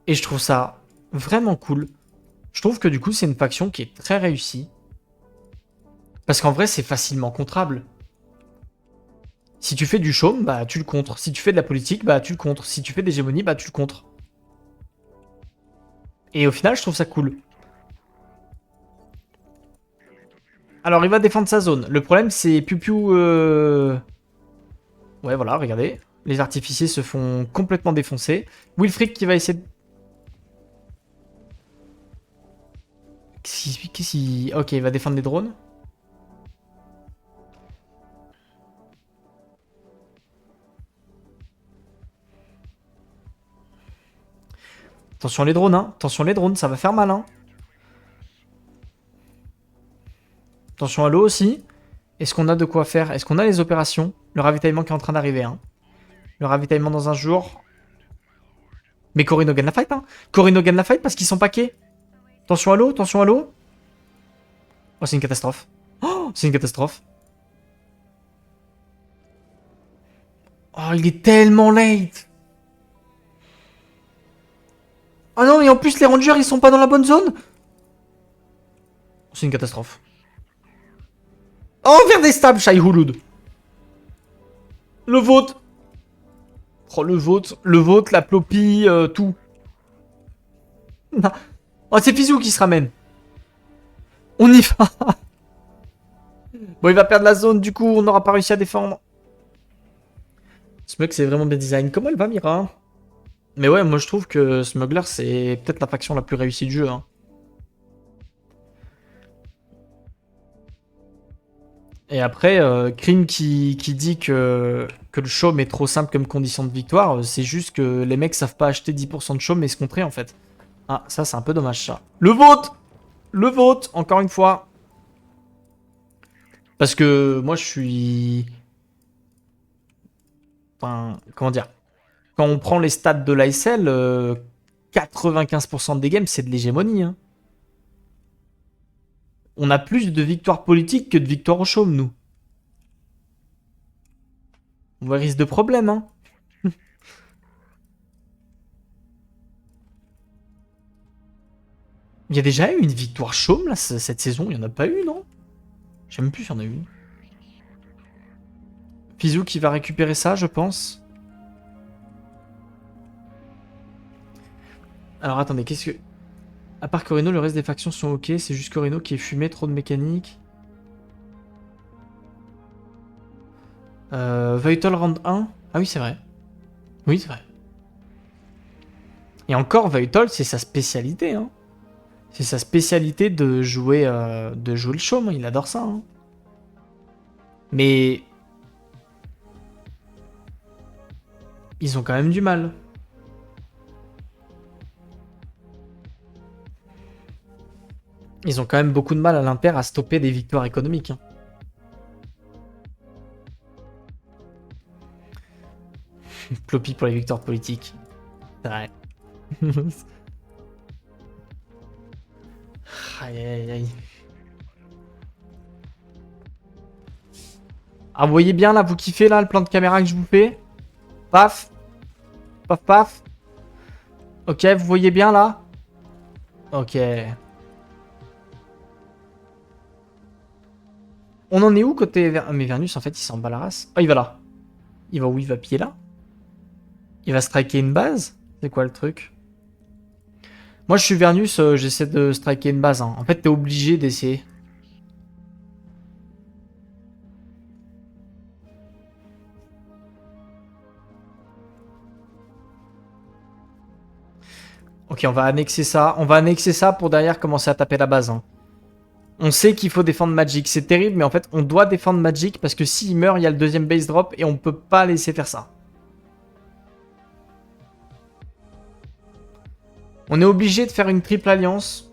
Et je trouve ça vraiment cool. Je trouve que du coup, c'est une faction qui est très réussie. Parce qu'en vrai, c'est facilement contrable. Si tu fais du chaume, bah tu le contres. Si tu fais de la politique, bah tu le contres. Si tu fais des hégémonies, bah tu le contres. Et au final, je trouve ça cool. Alors, il va défendre sa zone. Le problème, c'est Piu-Piu... Ouais, voilà, regardez. Les artificiers se font complètement défoncer. Wilfried qui va essayer de... Ok, il va défendre les drones. Attention les drones, hein. Attention les drones, ça va faire mal, hein. Attention à l'eau aussi. Est-ce qu'on a de quoi faire? Est-ce qu'on a les opérations? Le ravitaillement qui est en train d'arriver, hein. Le ravitaillement dans un jour. Mais Corino gagne la fight, hein. Corino gagne la fight parce qu'ils sont paquets. Attention à l'eau, attention à l'eau. Oh, c'est une catastrophe. Oh, c'est une catastrophe. Oh, il est tellement late. Oh non, et en plus, les rangers, ils sont pas dans la bonne zone. C'est une catastrophe. Oh, vers des stables, Shai Hulud. Le vote. Oh, le vote, la plopie, tout. Oh, c'est Fizou qui se ramène. On y va. Bon, il va perdre la zone, du coup, on n'aura pas réussi à défendre. Smug, c'est vraiment bien design. Comment elle va, Mira? Mais ouais, moi je trouve que Smuggler, c'est peut-être la faction la plus réussie du jeu. Hein. Et après, Krim qui dit que le chaume est trop simple comme condition de victoire, c'est juste que les mecs savent pas acheter 10% de chaume et se contrer en fait. Ah, ça c'est un peu dommage ça. Le vote! Le vote, encore une fois. Parce que moi je suis... Enfin, comment dire? Quand on prend les stats de l'ASL, 95% des games c'est de l'hégémonie. Hein. On a plus de victoires politiques que de victoires au chaume, nous. On va risque de problème, hein. Il y a déjà eu une victoire chaume, là, cette saison. Il n'y en a pas eu, non? Je sais même plus s'il y en a eu une. Pizou qui va récupérer ça, je pense. Alors, attendez, qu'est-ce que... À part Corino, le reste des factions sont ok. C'est juste Corino qui est fumé, trop de mécanique. Vital Round 1. Ah oui, c'est vrai. Oui, c'est vrai. Et encore, Vital, c'est sa spécialité, hein. C'est sa spécialité de jouer le chaume. Il adore ça, hein. Mais... Ils ont quand même du mal. Ils ont quand même beaucoup de mal à l'Impair à stopper des victoires économiques. Hein. Ploppy pour les victoires politiques. C'est vrai. Aïe aïe aïe. Ah, vous voyez bien là, vous kiffez là le plan de caméra que je vous fais? Paf. Paf paf. Ok, vous voyez bien là? Ok. On en est où côté... Mais Vernus en fait il s'en bat la race. Oh il va là. Il va où? Il va piller là? Il va striker une base? C'est quoi le truc? Moi je suis Vernus, j'essaie de striker une base. Hein. En fait t'es obligé d'essayer. Ok, on va annexer ça. On va annexer ça pour derrière commencer à taper la base. Hein. On sait qu'il faut défendre Magic. C'est terrible, mais en fait, on doit défendre Magic parce que s'il meurt, il y a le deuxième base drop et on peut pas laisser faire ça. On est obligé de faire une triple alliance.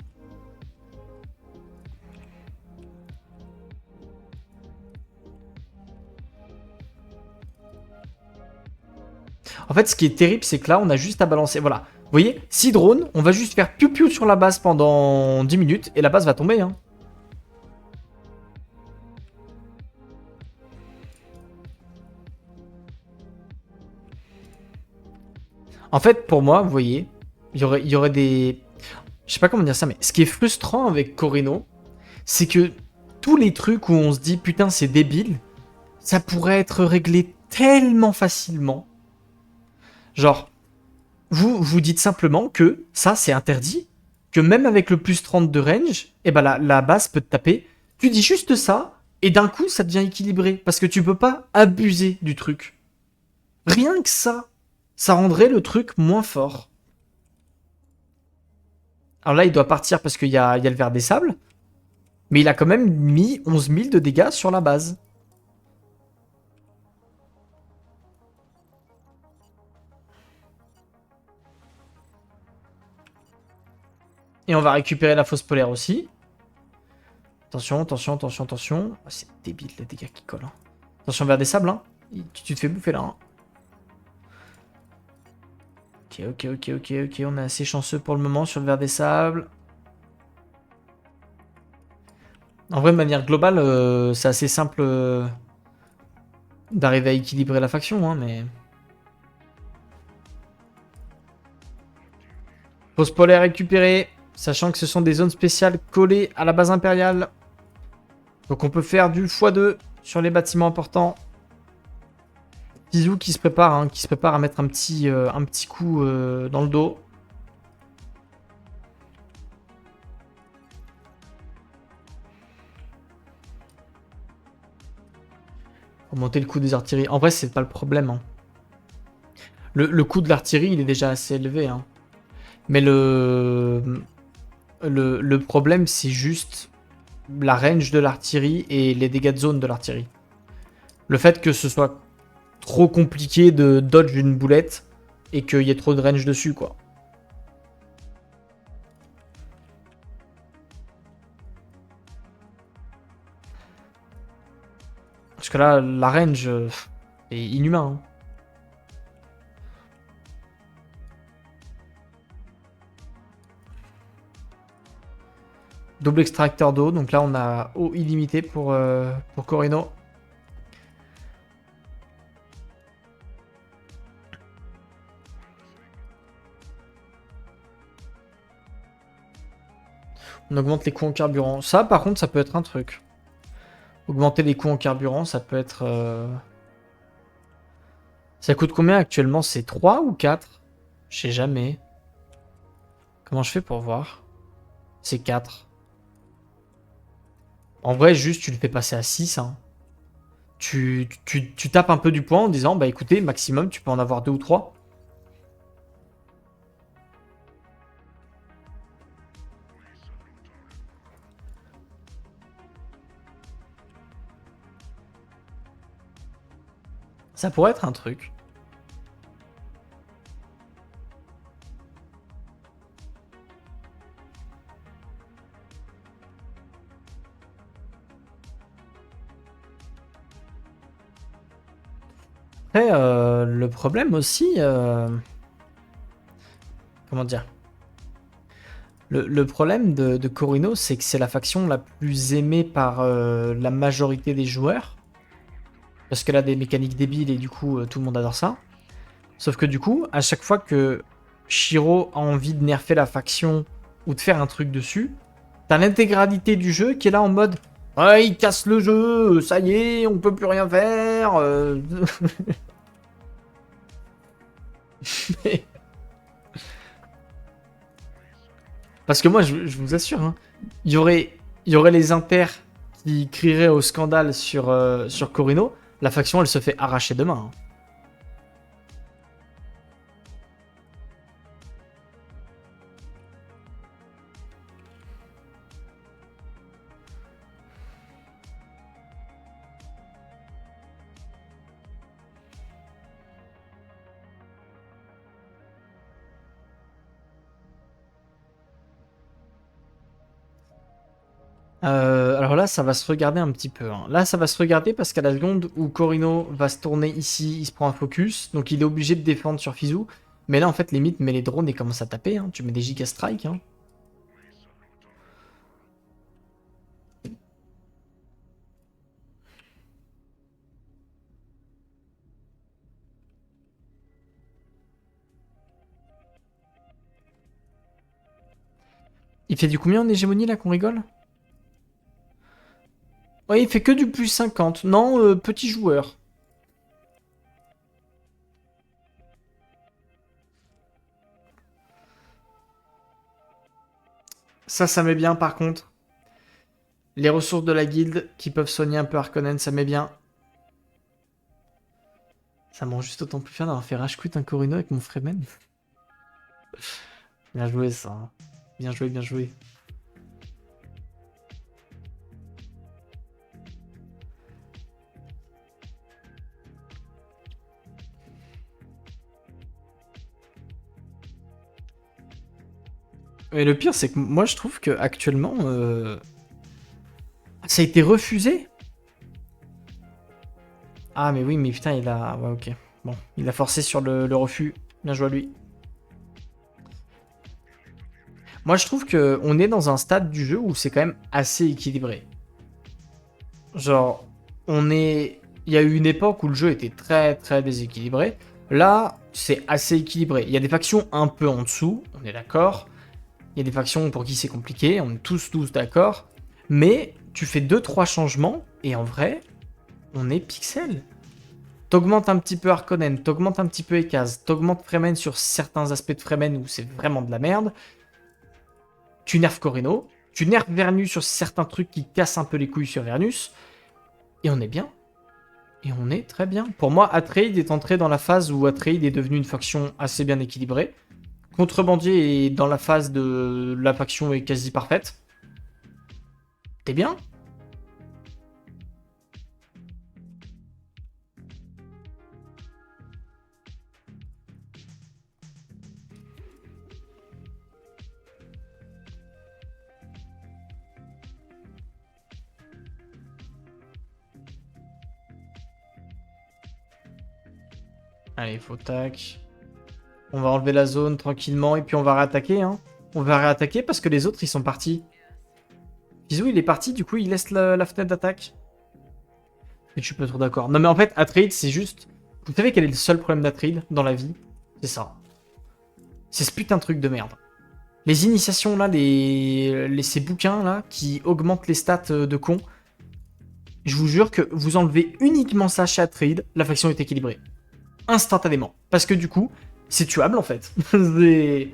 En fait, ce qui est terrible, c'est que là, on a juste à balancer. Voilà. Vous voyez, 6 drones, on va juste faire piou-piou sur la base pendant 10 minutes et la base va tomber. Hein. En fait, pour moi, vous voyez, il y aurait des... Je sais pas comment dire ça, mais ce qui est frustrant avec Corino, c'est que tous les trucs où on se dit putain c'est débile, ça pourrait être réglé tellement facilement. Genre, vous dites simplement que ça c'est interdit, que même avec le plus 30 de range, et ben la base peut te taper. Tu dis juste ça, et d'un coup ça devient équilibré, parce que tu peux pas abuser du truc. Rien que ça rendrait le truc moins fort. Alors là il doit partir parce qu'il y a le ver des sables, mais il a quand même mis 11 000 de dégâts sur la base. Et on va récupérer la fausse polaire aussi. Attention, attention, attention, attention. Oh, c'est débile les dégâts qui collent. Hein. Attention vers des sables. Hein. Tu te fais bouffer là. Hein. Ok, ok, ok, ok, ok. On est assez chanceux pour le moment sur le ver des sables. En vrai, de manière globale, c'est assez simple d'arriver à équilibrer la faction. Hein, mais... Fausse polaire récupérée. Sachant que ce sont des zones spéciales collées à la base impériale. Donc on peut faire du x2 sur les bâtiments importants. Bisous qui se prépare, hein, qui se prépare à mettre un petit coup dans le dos. Pour monter le coût des artilleries. En vrai, c'est pas le problème. Hein. Le coût de l'artillerie, il est déjà assez élevé. Hein. Mais le problème, c'est juste la range de l'artillerie et les dégâts de zone de l'artillerie. Le fait que ce soit trop compliqué de dodge une boulette et qu'il y ait trop de range dessus, quoi. Parce que là, la range est inhumain. Hein. Double extracteur d'eau, donc là on a eau illimitée pour Corino. On augmente les coûts en carburant. Ça par contre ça peut être un truc. Augmenter les coûts en carburant ça peut être... Ça coûte combien actuellement? C'est 3 ou 4? Je sais jamais. Comment je fais pour voir? C'est 4. En vrai, juste, tu le fais passer à 6. Hein. Tu tapes un peu du poing en disant, bah écoutez, maximum, tu peux en avoir 2 ou 3. Ça pourrait être un truc. Après, le problème aussi... Comment dire? Le problème de Corino, c'est que c'est la faction la plus aimée par la majorité des joueurs. Parce qu'elle a des mécaniques débiles et du coup, tout le monde adore ça. Sauf que du coup, à chaque fois que Shiro a envie de nerfer la faction ou de faire un truc dessus, t'as l'intégralité du jeu qui est là en mode ouais, il casse le jeu, ça y est, on peut plus rien faire. Parce que moi, je vous assure, hein, il y aurait les inters qui crieraient au scandale sur Corino. La faction, elle se fait arracher demain. Hein. Alors là, ça va se regarder un petit peu. Hein. Là, ça va se regarder parce qu'à la seconde où Corino va se tourner ici, il se prend un focus. Donc il est obligé de défendre sur Fizou. Mais là, en fait, limite, mais les drones, ils commencent à taper. Hein. Tu mets des giga strikes. Hein. Il fait du combien en hégémonie là qu'on rigole? Ouais, il fait que du plus 50. Non, petit joueur. Ça met bien par contre. Les ressources de la guilde qui peuvent soigner un peu Harkonnen, ça met bien. Ça me rend juste autant plus fier d'avoir fait rage quit un Corino avec mon Fremen. Bien joué ça. Hein. Bien joué, bien joué. Et le pire, c'est que moi je trouve que actuellement, ça a été refusé. Ah mais oui, mais putain, il a... Ouais, ok. Bon, il a forcé sur le refus. Bien joué à lui. Moi je trouve que on est dans un stade du jeu où c'est quand même assez équilibré. Genre, on est... Il y a eu une époque où le jeu était très très déséquilibré. Là, c'est assez équilibré. Il y a des factions un peu en dessous, on est d'accord. Il y a des factions pour qui c'est compliqué, on est tous d'accord. Mais tu fais 2-3 changements, et en vrai, on est pixel. T'augmentes un petit peu Harkonnen, t'augmentes un petit peu Ekaz, t'augmentes Fremen sur certains aspects de Fremen où c'est vraiment de la merde. Tu nerfs Corino, tu nerfs Vernus sur certains trucs qui cassent un peu les couilles sur Vernus, et on est bien. Et on est très bien. Pour moi, Atreid est entré dans la phase où Atreid est devenu une faction assez bien équilibrée. Contrebandier est dans la phase de la faction est quasi parfaite. T'es bien? Allez, faut tac. On va enlever la zone tranquillement et puis on va réattaquer. Hein. On va réattaquer parce que les autres, ils sont partis. Bisou, il est parti, du coup, il laisse la fenêtre d'attaque. Et je suis pas trop d'accord. Non, mais en fait, Atreid, c'est juste... Vous savez quel est le seul problème d'Atreid dans la vie? C'est ça. C'est ce putain de truc de merde. Les initiations, là, ces bouquins, là, qui augmentent les stats de con. Je vous jure que vous enlevez uniquement ça chez Atreid, la faction est équilibrée. Instantanément. Parce que du coup, c'est tuable, en fait. Et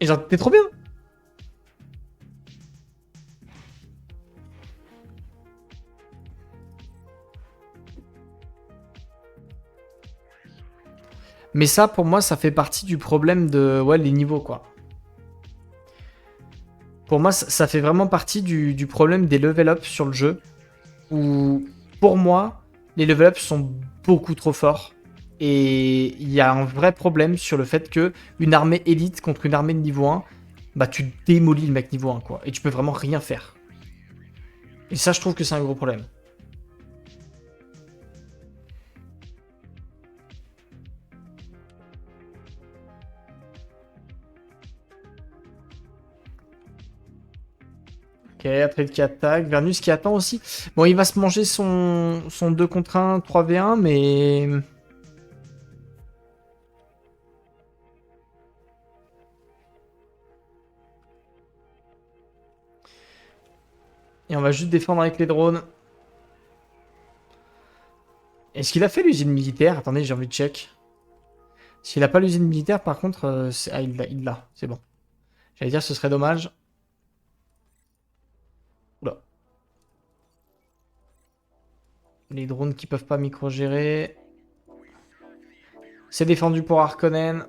genre, t'es trop bien. Mais ça, pour moi, ça fait partie du problème de les niveaux, quoi. Pour moi, ça fait vraiment partie du problème des level up sur le jeu. Où, pour moi, les level up sont beaucoup trop forts. Et il y a un vrai problème sur le fait que une armée élite contre une armée de niveau 1, bah tu démolis le mec niveau 1, quoi. Et tu peux vraiment rien faire. Et ça, je trouve que c'est un gros problème. Ok, Atreid qui attaque, Vernus qui attend aussi. Bon, il va se manger son 2 contre 1, 3v1, mais... Et on va juste défendre avec les drones. Est-ce qu'il a fait l'usine militaire? Attendez, j'ai envie de check. S'il a pas l'usine militaire, par contre... Ah, il l'a, c'est bon. J'allais dire, ce serait dommage. Oula. Les drones qui peuvent pas micro-gérer. C'est défendu pour Harkonnen.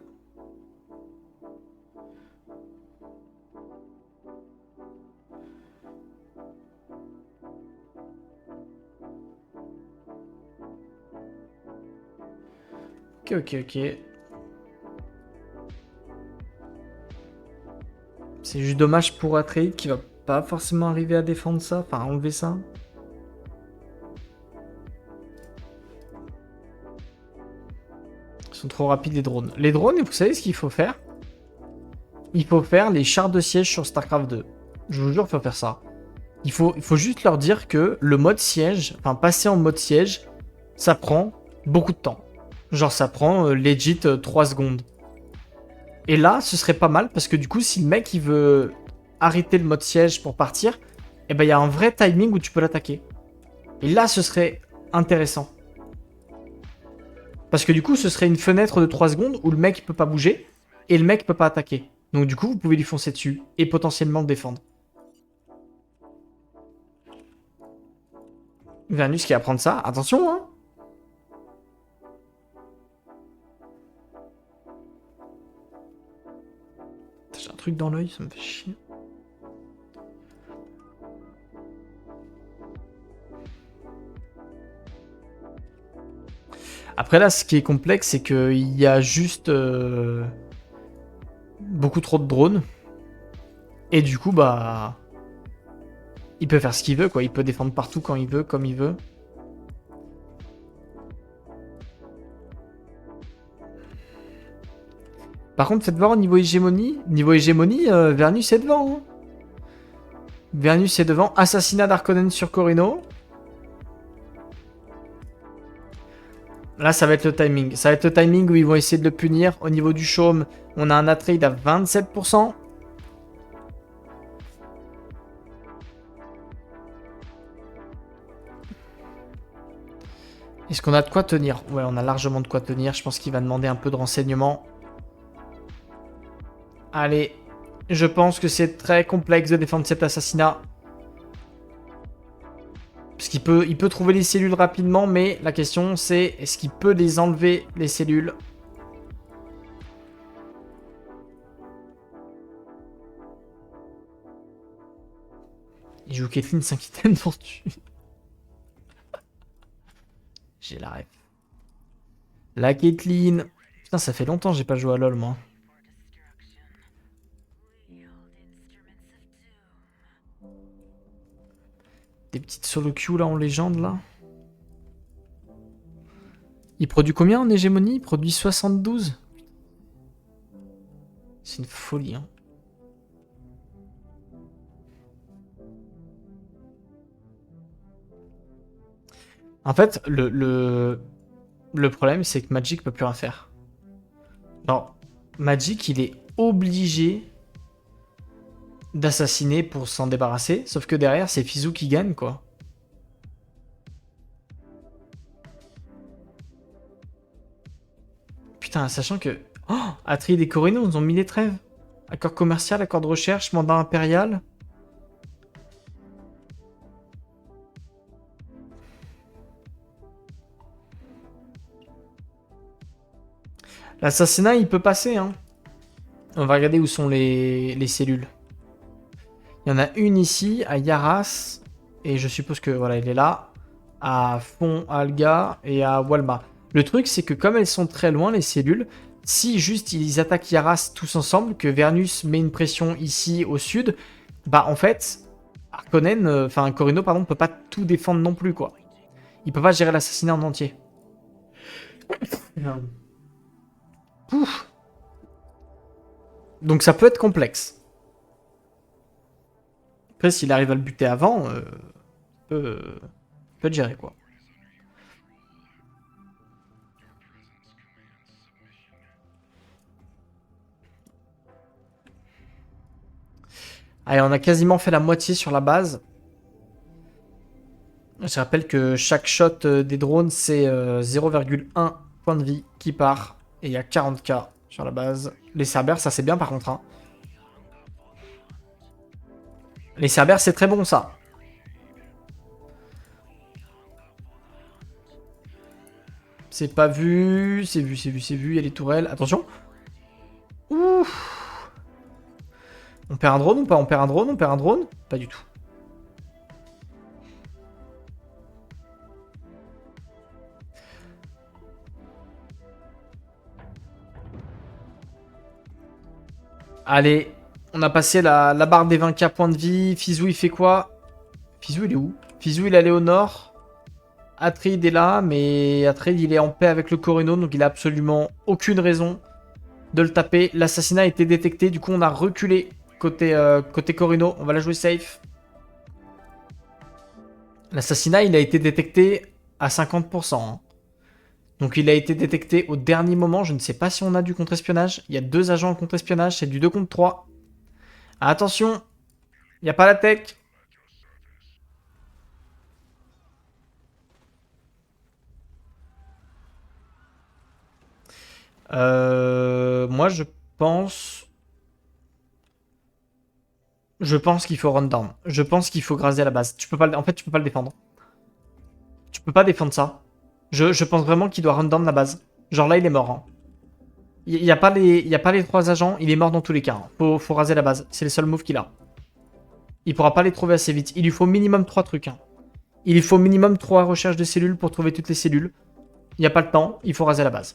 Ok. C'est juste dommage pour Atreid qui va pas forcément arriver à défendre ça, enfin enlever ça. Ils sont trop rapides les drones. Les drones, vous savez ce qu'il faut faire? Il faut faire les chars de siège sur StarCraft 2. Je vous jure, il faut faire ça. Il faut juste leur dire que le mode siège, enfin passer en mode siège, ça prend beaucoup de temps. Genre ça prend legit 3 secondes. Et là, ce serait pas mal parce que du coup, si le mec il veut arrêter le mode siège pour partir, eh ben il y a un vrai timing où tu peux l'attaquer. Et là, ce serait intéressant. Parce que du coup, ce serait une fenêtre de 3 secondes où le mec il peut pas bouger et le mec peut pas attaquer. Donc du coup, vous pouvez lui foncer dessus et potentiellement le défendre. Vernus qui va prendre ça. Attention, hein. J'ai un truc dans l'œil, ça me fait chier. Après là, ce qui est complexe, c'est qu'il y a juste beaucoup trop de drones. Et du coup, bah... il peut faire ce qu'il veut, quoi. Il peut défendre partout quand il veut, comme il veut. Par contre, faites voir au niveau hégémonie. Niveau hégémonie, Vernus est devant. Hein. Vernus est devant. Assassinat d'Harkonnen sur Corino. Là, ça va être le timing. Ça va être le timing où ils vont essayer de le punir. Au niveau du chaume, on a un Atride à 27%. Est-ce qu'on a de quoi tenir? Ouais, on a largement de quoi tenir. Je pense qu'il va demander un peu de renseignements. Allez, je pense que c'est très complexe de défendre cet assassinat. Parce il peut trouver les cellules rapidement, mais la question c'est est-ce qu'il peut les enlever, les cellules? Il joue Caitlyn 5 items pour tuer. J'ai la ref. La Caitlyn. Putain, ça fait longtemps que j'ai pas joué à LoL, moi. Des petites solo queues là en légende là. Il produit combien en hégémonie? Il produit 72. C'est une folie, hein. En fait, le problème, c'est que Magic peut plus rien faire. Alors, Magic, il est obligé d'assassiner pour s'en débarrasser, sauf que derrière, c'est Fizou qui gagne, quoi. Putain, sachant que... Oh, Atride et Corino nous ont mis les trêves. Accord commercial, accord de recherche, mandat impérial. L'assassinat, il peut passer, hein. On va regarder où sont les cellules. Il y en a une ici, à Yaras. Et je suppose que, voilà, il est là. À Fond, Alga et à Walma. Le truc, c'est que comme elles sont très loin, les cellules, si juste ils attaquent Yaras tous ensemble, que Vernus met une pression ici au sud, bah en fait, Harkonnen, enfin Corino, pardon, peut pas tout défendre non plus, quoi. Il peut pas gérer l'assassinat en entier. Pouf. Donc ça peut être complexe. Après, s'il arrive à le buter avant, peut te gérer, quoi. Allez, on a quasiment fait la moitié sur la base. Je rappelle que chaque shot des drones, c'est 0,1 point de vie qui part. Et il y a 40k sur la base. Les Cerbères, ça c'est bien par contre, hein. Les Cerbères, c'est très bon, ça. C'est pas vu, c'est vu, c'est vu, c'est vu. Il y a les tourelles. Attention. Ouh. On perd un drone ou pas? On perd un drone? On perd un drone? Pas du tout. Allez, on a passé la barre des 20k points de vie. Fizou, il fait quoi? Fizou, il est où? Fizou, il est allé au nord. Atride est là, mais Atride, il est en paix avec le Corino, donc il a absolument aucune raison de le taper. L'assassinat a été détecté, du coup on a reculé côté Corino. On va la jouer safe. L'assassinat, il a été détecté à 50%, hein. Donc il a été détecté au dernier moment. Je ne sais pas si on a du contre-espionnage. Il y a 2 agents en contre-espionnage, c'est du 2 contre 3. Attention, il n'y a pas la tech. Moi, je pense... Je pense qu'il faut run down. Je pense qu'il faut graser à la base. Tu peux pas, en fait, tu peux pas le défendre. Tu peux pas défendre ça. Je pense vraiment qu'il doit run down la base. Genre là, il est mort, hein. Il n'y a pas les 3 agents. Il est mort dans tous les cas, hein. Faut raser la base. C'est le seul move qu'il a. Il pourra pas les trouver assez vite. Il lui faut minimum 3 trucs, hein. Il lui faut minimum 3 recherches de cellules pour trouver toutes les cellules. Il n'y a pas le temps. Il faut raser la base.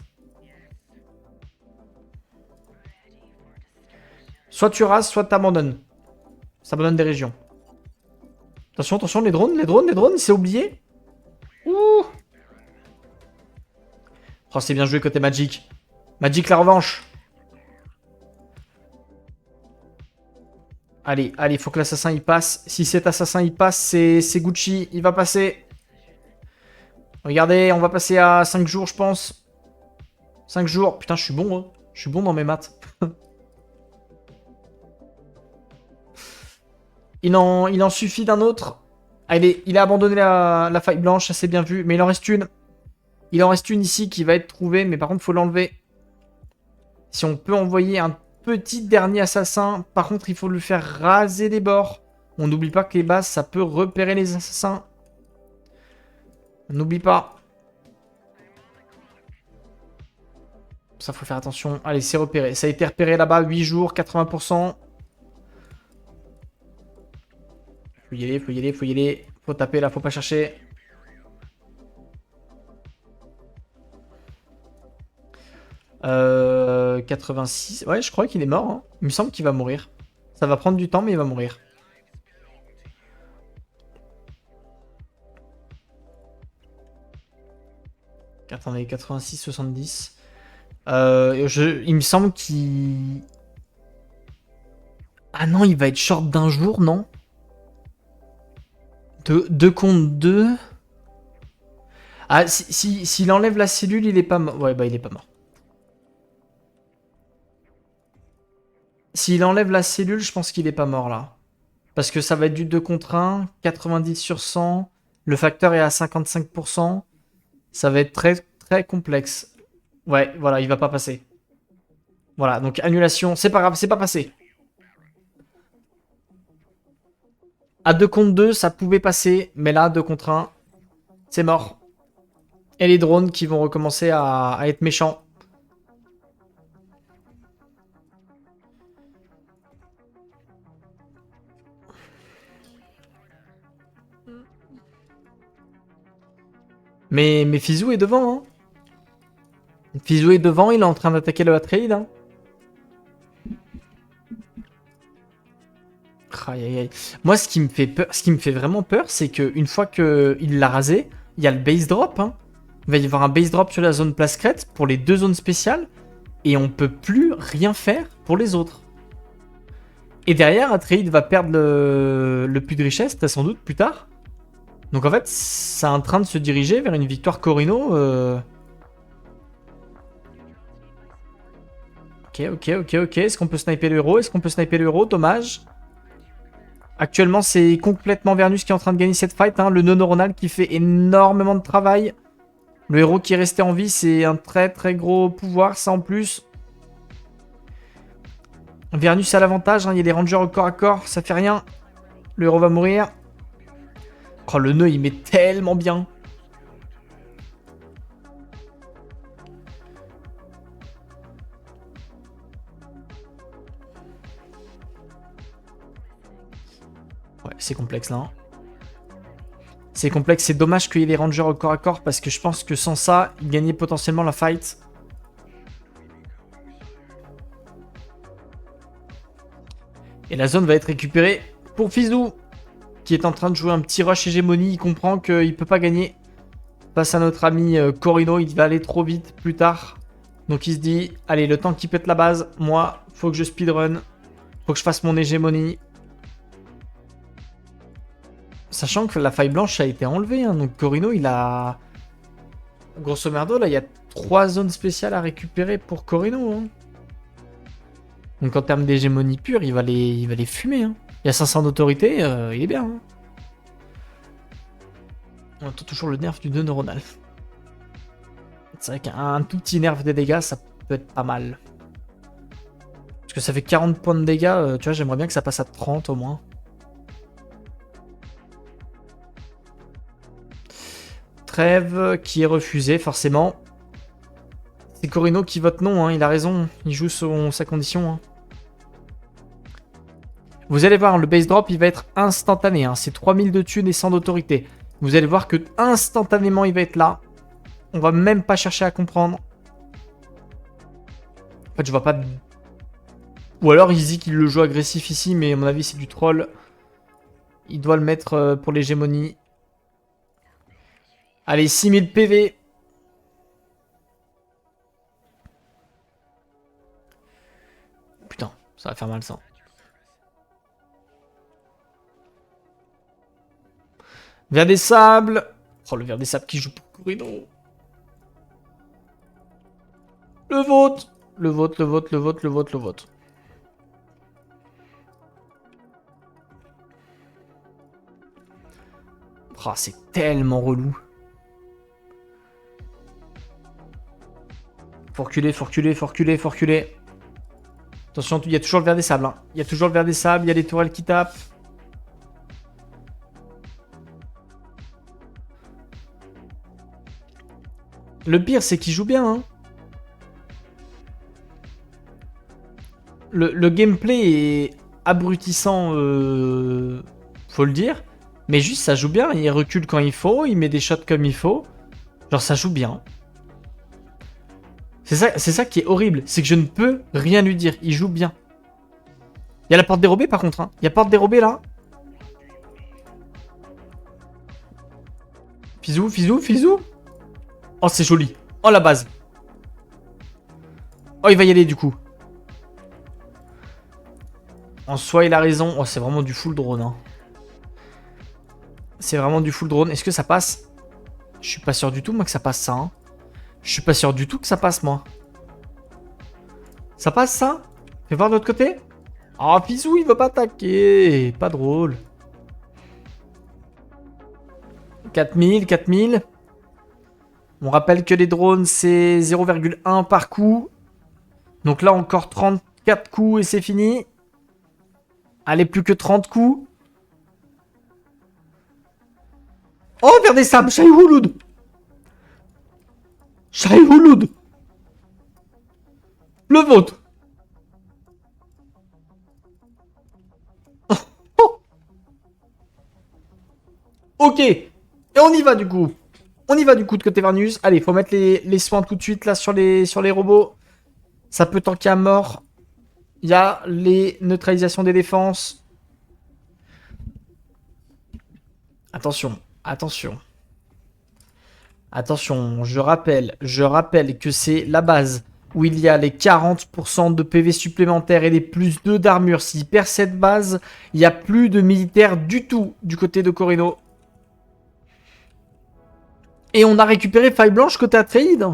Soit tu rases, soit t'abandonnes. Ça abandonne des régions. Attention, attention, les drones, il s'est oublié. Ouh. Oh, c'est bien joué côté Magic. Magic, la revanche. Allez, allez, faut que l'assassin il passe. Si cet assassin il passe, c'est Gucci, il va passer. Regardez, on va passer à 5 jours, je pense. 5 jours. Putain, je suis bon, hein. Je suis bon dans mes maths. Il en suffit d'un autre. Allez, il a abandonné la faille blanche, ça c'est bien vu. Mais il en reste une. Il en reste une ici qui va être trouvée, mais par contre, il faut l'enlever. Si on peut envoyer un petit dernier assassin, par contre, il faut le faire raser les bords. On n'oublie pas que les bases, ça peut repérer les assassins. On n'oublie pas. Ça, faut faire attention. Allez, c'est repéré. Ça a été repéré là-bas, 8 jours, 80%. Faut y aller, faut y aller, faut y aller. Faut taper là, faut pas chercher. Euh, 86. Ouais, je crois qu'il est mort, hein. Il me semble qu'il va mourir. Ça va prendre du temps, mais il va mourir. Attendez, 86, 70. Il me semble qu'il... Ah non, il va être short d'un jour, non? 2 contre 2. Ah, s'il enlève la cellule, il est pas mort. Ouais, bah il est pas mort. S'il enlève la cellule, je pense qu'il est pas mort là. Parce que ça va être du 2 contre 1, 90 sur 100. Le facteur est à 55%. Ça va être très, très complexe. Ouais, voilà, il va pas passer. Voilà, donc annulation. C'est pas grave, c'est pas passé. À 2 contre 2, ça pouvait passer. Mais là, 2 contre 1, c'est mort. Et les drones qui vont recommencer à être méchants. Mais Fizou est devant, hein. Fizou est devant, il est en train d'attaquer le trade, hein. Aïe, aïe, aïe. Moi, ce qui me fait peur, ce qui me fait vraiment peur, c'est qu'une fois qu'il l'a rasé, il y a le base drop, hein. Il va y avoir un base drop sur la zone place crête pour les 2 zones spéciales, et on peut plus rien faire pour les autres. Et derrière, Atreide va perdre le puits de richesse, sans doute, plus tard. Donc en fait, c'est en train de se diriger vers une victoire Corino. Ok. Est-ce qu'on peut sniper le héros? Est-ce qu'on peut sniper le héros? Dommage. Actuellement, c'est complètement Vernus qui est en train de gagner cette fight, hein. Le nœud neuronal qui fait énormément de travail. Le héros qui est resté en vie, c'est un très très gros pouvoir, ça en plus. Vernus a l'avantage, hein. Il y a des rangers au corps à corps, ça fait rien. Le héros va mourir. Oh, le nœud, il met tellement bien. Ouais, c'est complexe là, hein. C'est complexe, c'est dommage qu'il y ait les rangers au corps à corps parce que je pense que sans ça, il gagnait potentiellement la fight. Et la zone va être récupérée pour Fizou, qui est en train de jouer un petit rush hégémonie. Il comprend qu'il peut pas gagner face à notre ami Corino. Il va aller trop vite plus tard. Donc il se dit, allez, le temps qu'il pète la base, moi, faut que je speedrun. Faut que je fasse mon hégémonie. Sachant que la faille blanche a été enlevée, hein. Donc Corino, il a... Grosso merdo, là, il y a 3 zones spéciales à récupérer pour Corino, hein. Donc en termes d'hégémonie pure, il va les fumer, hein. Il y a 500 d'autorité, il est bien, hein. On attend toujours le nerf du nœud neuronal. C'est vrai qu'un tout petit nerf des dégâts, ça peut être pas mal. Parce que ça fait 40 points de dégâts, tu vois, j'aimerais bien que ça passe à 30 au moins. Trêve qui est refusé, forcément. C'est Corino qui vote non, hein, il a raison. Il joue sa condition, hein. Vous allez voir, le base drop, il va être instantané, hein. C'est 3000 de thunes et 100 d'autorité. Vous allez voir que instantanément, il va être là. On va même pas chercher à comprendre. En fait, je vois pas de... Ou alors, il dit qu'il le joue agressif ici, mais à mon avis, c'est du troll. Il doit le mettre pour l'hégémonie. Allez, 6000 PV. Putain, ça va faire mal, ça. Vers des sables. Oh, le ver des sables qui joue pour Corino. Le vote. Le vote, le vote, le vote, le vote, le vote. Oh, c'est tellement relou. Faut reculer, faut reculer, faut reculer, faut reculer. Attention, il y a toujours le verre des sables. Hein. Il y a toujours le verre des sables, il y a les tourelles qui tapent. Le pire, c'est qu'il joue bien. Hein. Le gameplay est abrutissant, faut le dire. Mais juste, ça joue bien. Il recule quand il faut, il met des shots comme il faut. Genre, ça joue bien. C'est ça qui est horrible. C'est que je ne peux rien lui dire. Il joue bien. Il y a la porte dérobée, par contre. Hein. Il y a porte dérobée, là. Fizou, Fizou, Fizou. Oh, c'est joli. Oh, la base. Oh, il va y aller, du coup. En soi, il a raison. Oh, c'est vraiment du full drone. Hein. C'est vraiment du full drone. Est-ce que ça passe? Je suis pas sûr du tout, moi, que ça passe ça. Hein. Je suis pas sûr du tout que ça passe, moi. Ça passe, ça? Fais voir de l'autre côté. Oh, Fizou, il veut pas attaquer. Pas drôle. 4000, 4000. On rappelle que les drones, c'est 0,1 par coup. Donc là, encore 34 coups et c'est fini. Allez, plus que 30 coups. Oh, vers des sables, Shaihouloud. Shaihouloud. Le vôtre. Oh. Ok. Et on y va du coup. On y va du coup de côté Varnus. Allez, faut mettre les soins tout de suite là sur les robots. Ça peut tanker à mort. Il y a les neutralisations des défenses. Attention, attention. Attention, je rappelle que c'est la base où il y a les 40% de PV supplémentaires et les plus 2 d'armure. S'il perd cette base, il n'y a plus de militaires du tout du côté de Corino. Et on a récupéré faille blanche côté Atreide.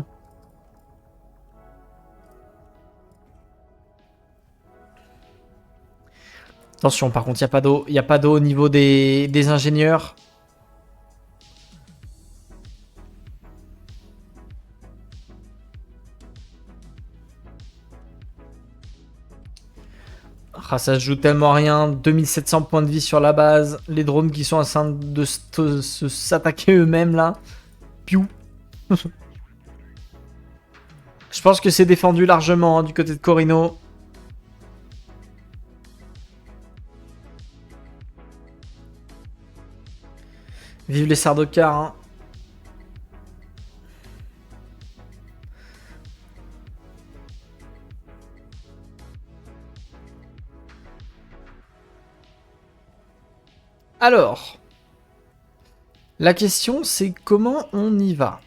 Attention, par contre, il n'y a pas d'eau. Il n'y a pas d'eau au niveau des ingénieurs. Ah, ça se joue tellement à rien. 2700 points de vie sur la base. Les drones qui sont en train de s'attaquer eux-mêmes là. Piou. Je pense que c'est défendu largement hein, du côté de Corino. Vive les Sardaukar. Hein. Alors, la question c'est comment on y va.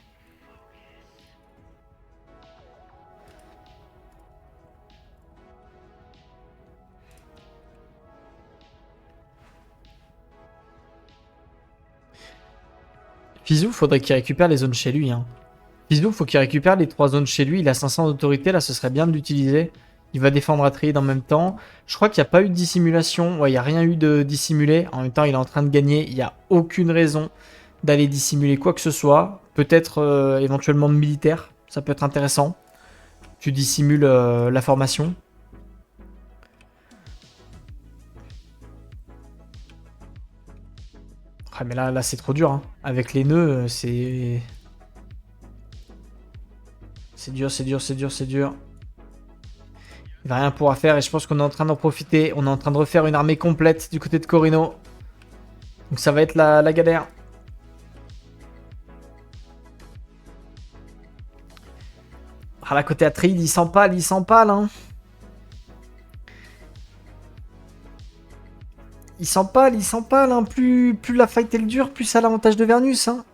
Fizou, faudrait qu'il récupère les zones chez lui. Hein. Fizou, faut qu'il récupère les 3 zones chez lui. Il a 500 d'autorité, là, ce serait bien de l'utiliser. Il va défendre Atreide en même temps. Je crois qu'il n'y a pas eu de dissimulation. Ouais, il n'y a rien eu de dissimulé. En même temps, il est en train de gagner. Il n'y a aucune raison d'aller dissimuler quoi que ce soit. Peut-être éventuellement de militaire. Ça peut être intéressant. Tu dissimules la formation. Ah, mais là c'est trop dur. Hein. Avec les nœuds, c'est... C'est dur, c'est dur, c'est dur, c'est dur. Il va rien pouvoir faire et je pense qu'on est en train d'en profiter. On est en train de refaire une armée complète du côté de Corino. Donc ça va être la galère. Ah là, côté Atreide, il s'empale, hein. Il s'empale, hein. Plus la fight elle dure, plus ça a l'avantage de Varnus, hein.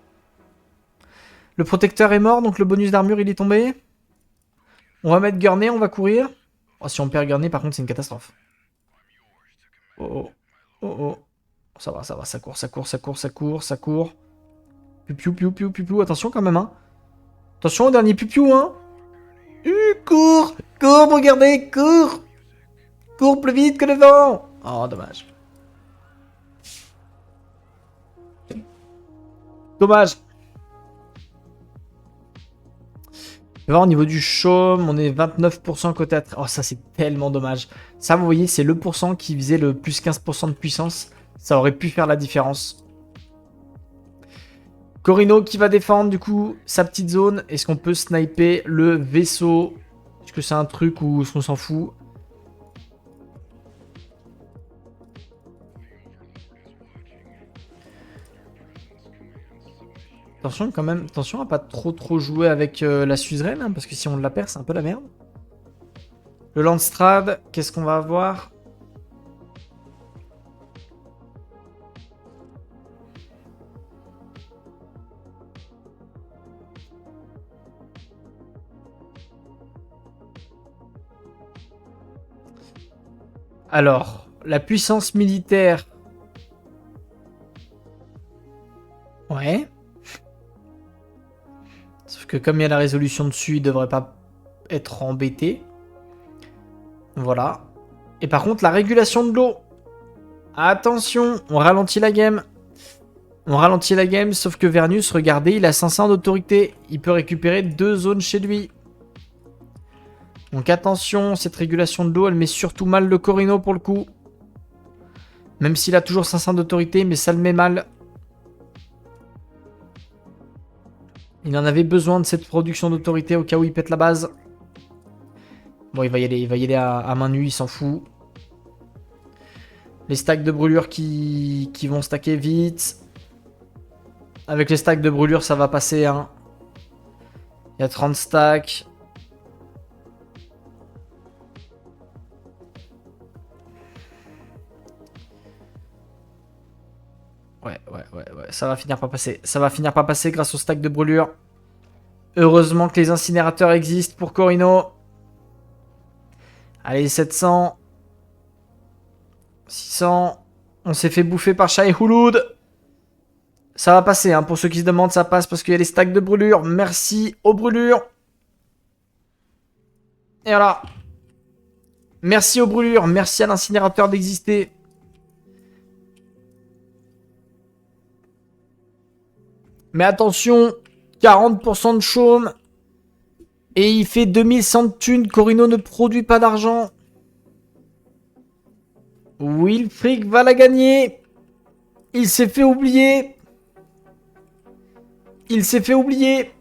Le protecteur est mort, donc le bonus d'armure il est tombé. On va mettre Gurney, on va courir. Oh, si on perd Gurney, par contre, c'est une catastrophe. Oh oh. Oh oh. Ça va, ça court, ça court, ça court, ça court. Piu, piu, piu, piu, piu. Attention quand même, hein. Attention au dernier piu, piu, hein. Cours. Cours, regardez, cours. Cours plus vite que le vent. Oh, dommage. Dommage. Tu vois, au niveau du chaume, on est 29% côté attraction. Oh, ça, c'est tellement dommage. Ça, vous voyez, c'est le pourcent qui faisait le plus 15% de puissance. Ça aurait pu faire la différence. Corino qui va défendre, du coup, sa petite zone. Est-ce qu'on peut sniper le vaisseau? Est-ce que c'est un truc ou est-ce qu'on s'en fout? Attention quand même, attention à pas trop jouer avec la suzeraine, hein, parce que si on la perd, c'est un peu la merde. Le Landstrad, qu'est-ce qu'on va avoir? Alors, la puissance militaire. Ouais. Sauf que comme il y a la résolution dessus, il devrait pas être embêté. Voilà. Et par contre, la régulation de l'eau. Attention, on ralentit la game. On ralentit la game, sauf que Vernus, regardez, il a 500 d'autorité. Il peut récupérer 2 zones chez lui. Donc attention, cette régulation de l'eau, elle met surtout mal le Corino pour le coup. Même s'il a toujours 500 d'autorité, mais ça le met mal. Il en avait besoin de cette production d'autorité au cas où il pète la base. Bon, il va y aller à main nue, il s'en fout. Les stacks de brûlure qui vont stacker vite. Avec les stacks de brûlure, ça va passer. Hein. Il y a 30 stacks. Ouais, ça va finir par passer. Ça va finir par passer grâce au stack de brûlure. Heureusement que les incinérateurs existent pour Corino. Allez, 700. 600. On s'est fait bouffer par Shai Hulud. Ça va passer, hein. Pour ceux qui se demandent, ça passe parce qu'il y a les stacks de brûlure. Merci aux brûlures. Et voilà. Merci aux brûlures. Merci à l'incinérateur d'exister. Mais attention, 40% de chaume. Et il fait 2100 de thunes. Corino ne produit pas d'argent. Wilfric va la gagner. Il s'est fait oublier. Il s'est fait oublier.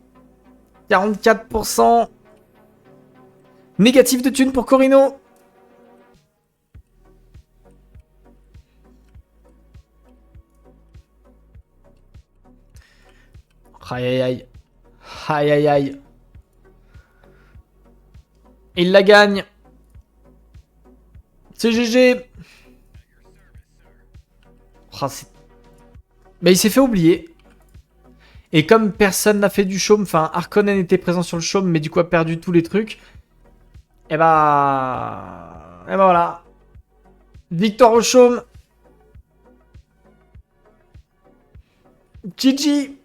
44%. Négatif de thunes pour Corino. Aïe aïe aïe. Aïe aïe aïe. Il la gagne. C'est GG. Oh, mais il s'est fait oublier. Et comme personne n'a fait du chaume, enfin Harkonnen était présent sur le chaume, mais du coup a perdu tous les trucs. Et bah... Et bah voilà. Victoire au chaume. GG.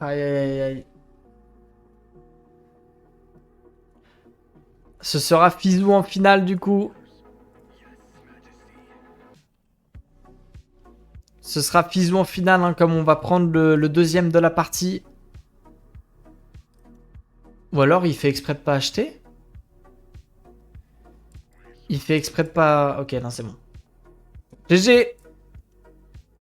Aïe aïe aïe aïe. Ce sera Fizou en finale du coup. Ce sera Fizou en finale, hein, comme on va prendre le deuxième de la partie. Ou alors il fait exprès de pas acheter. Il fait exprès de pas... Ok, non c'est bon. GG.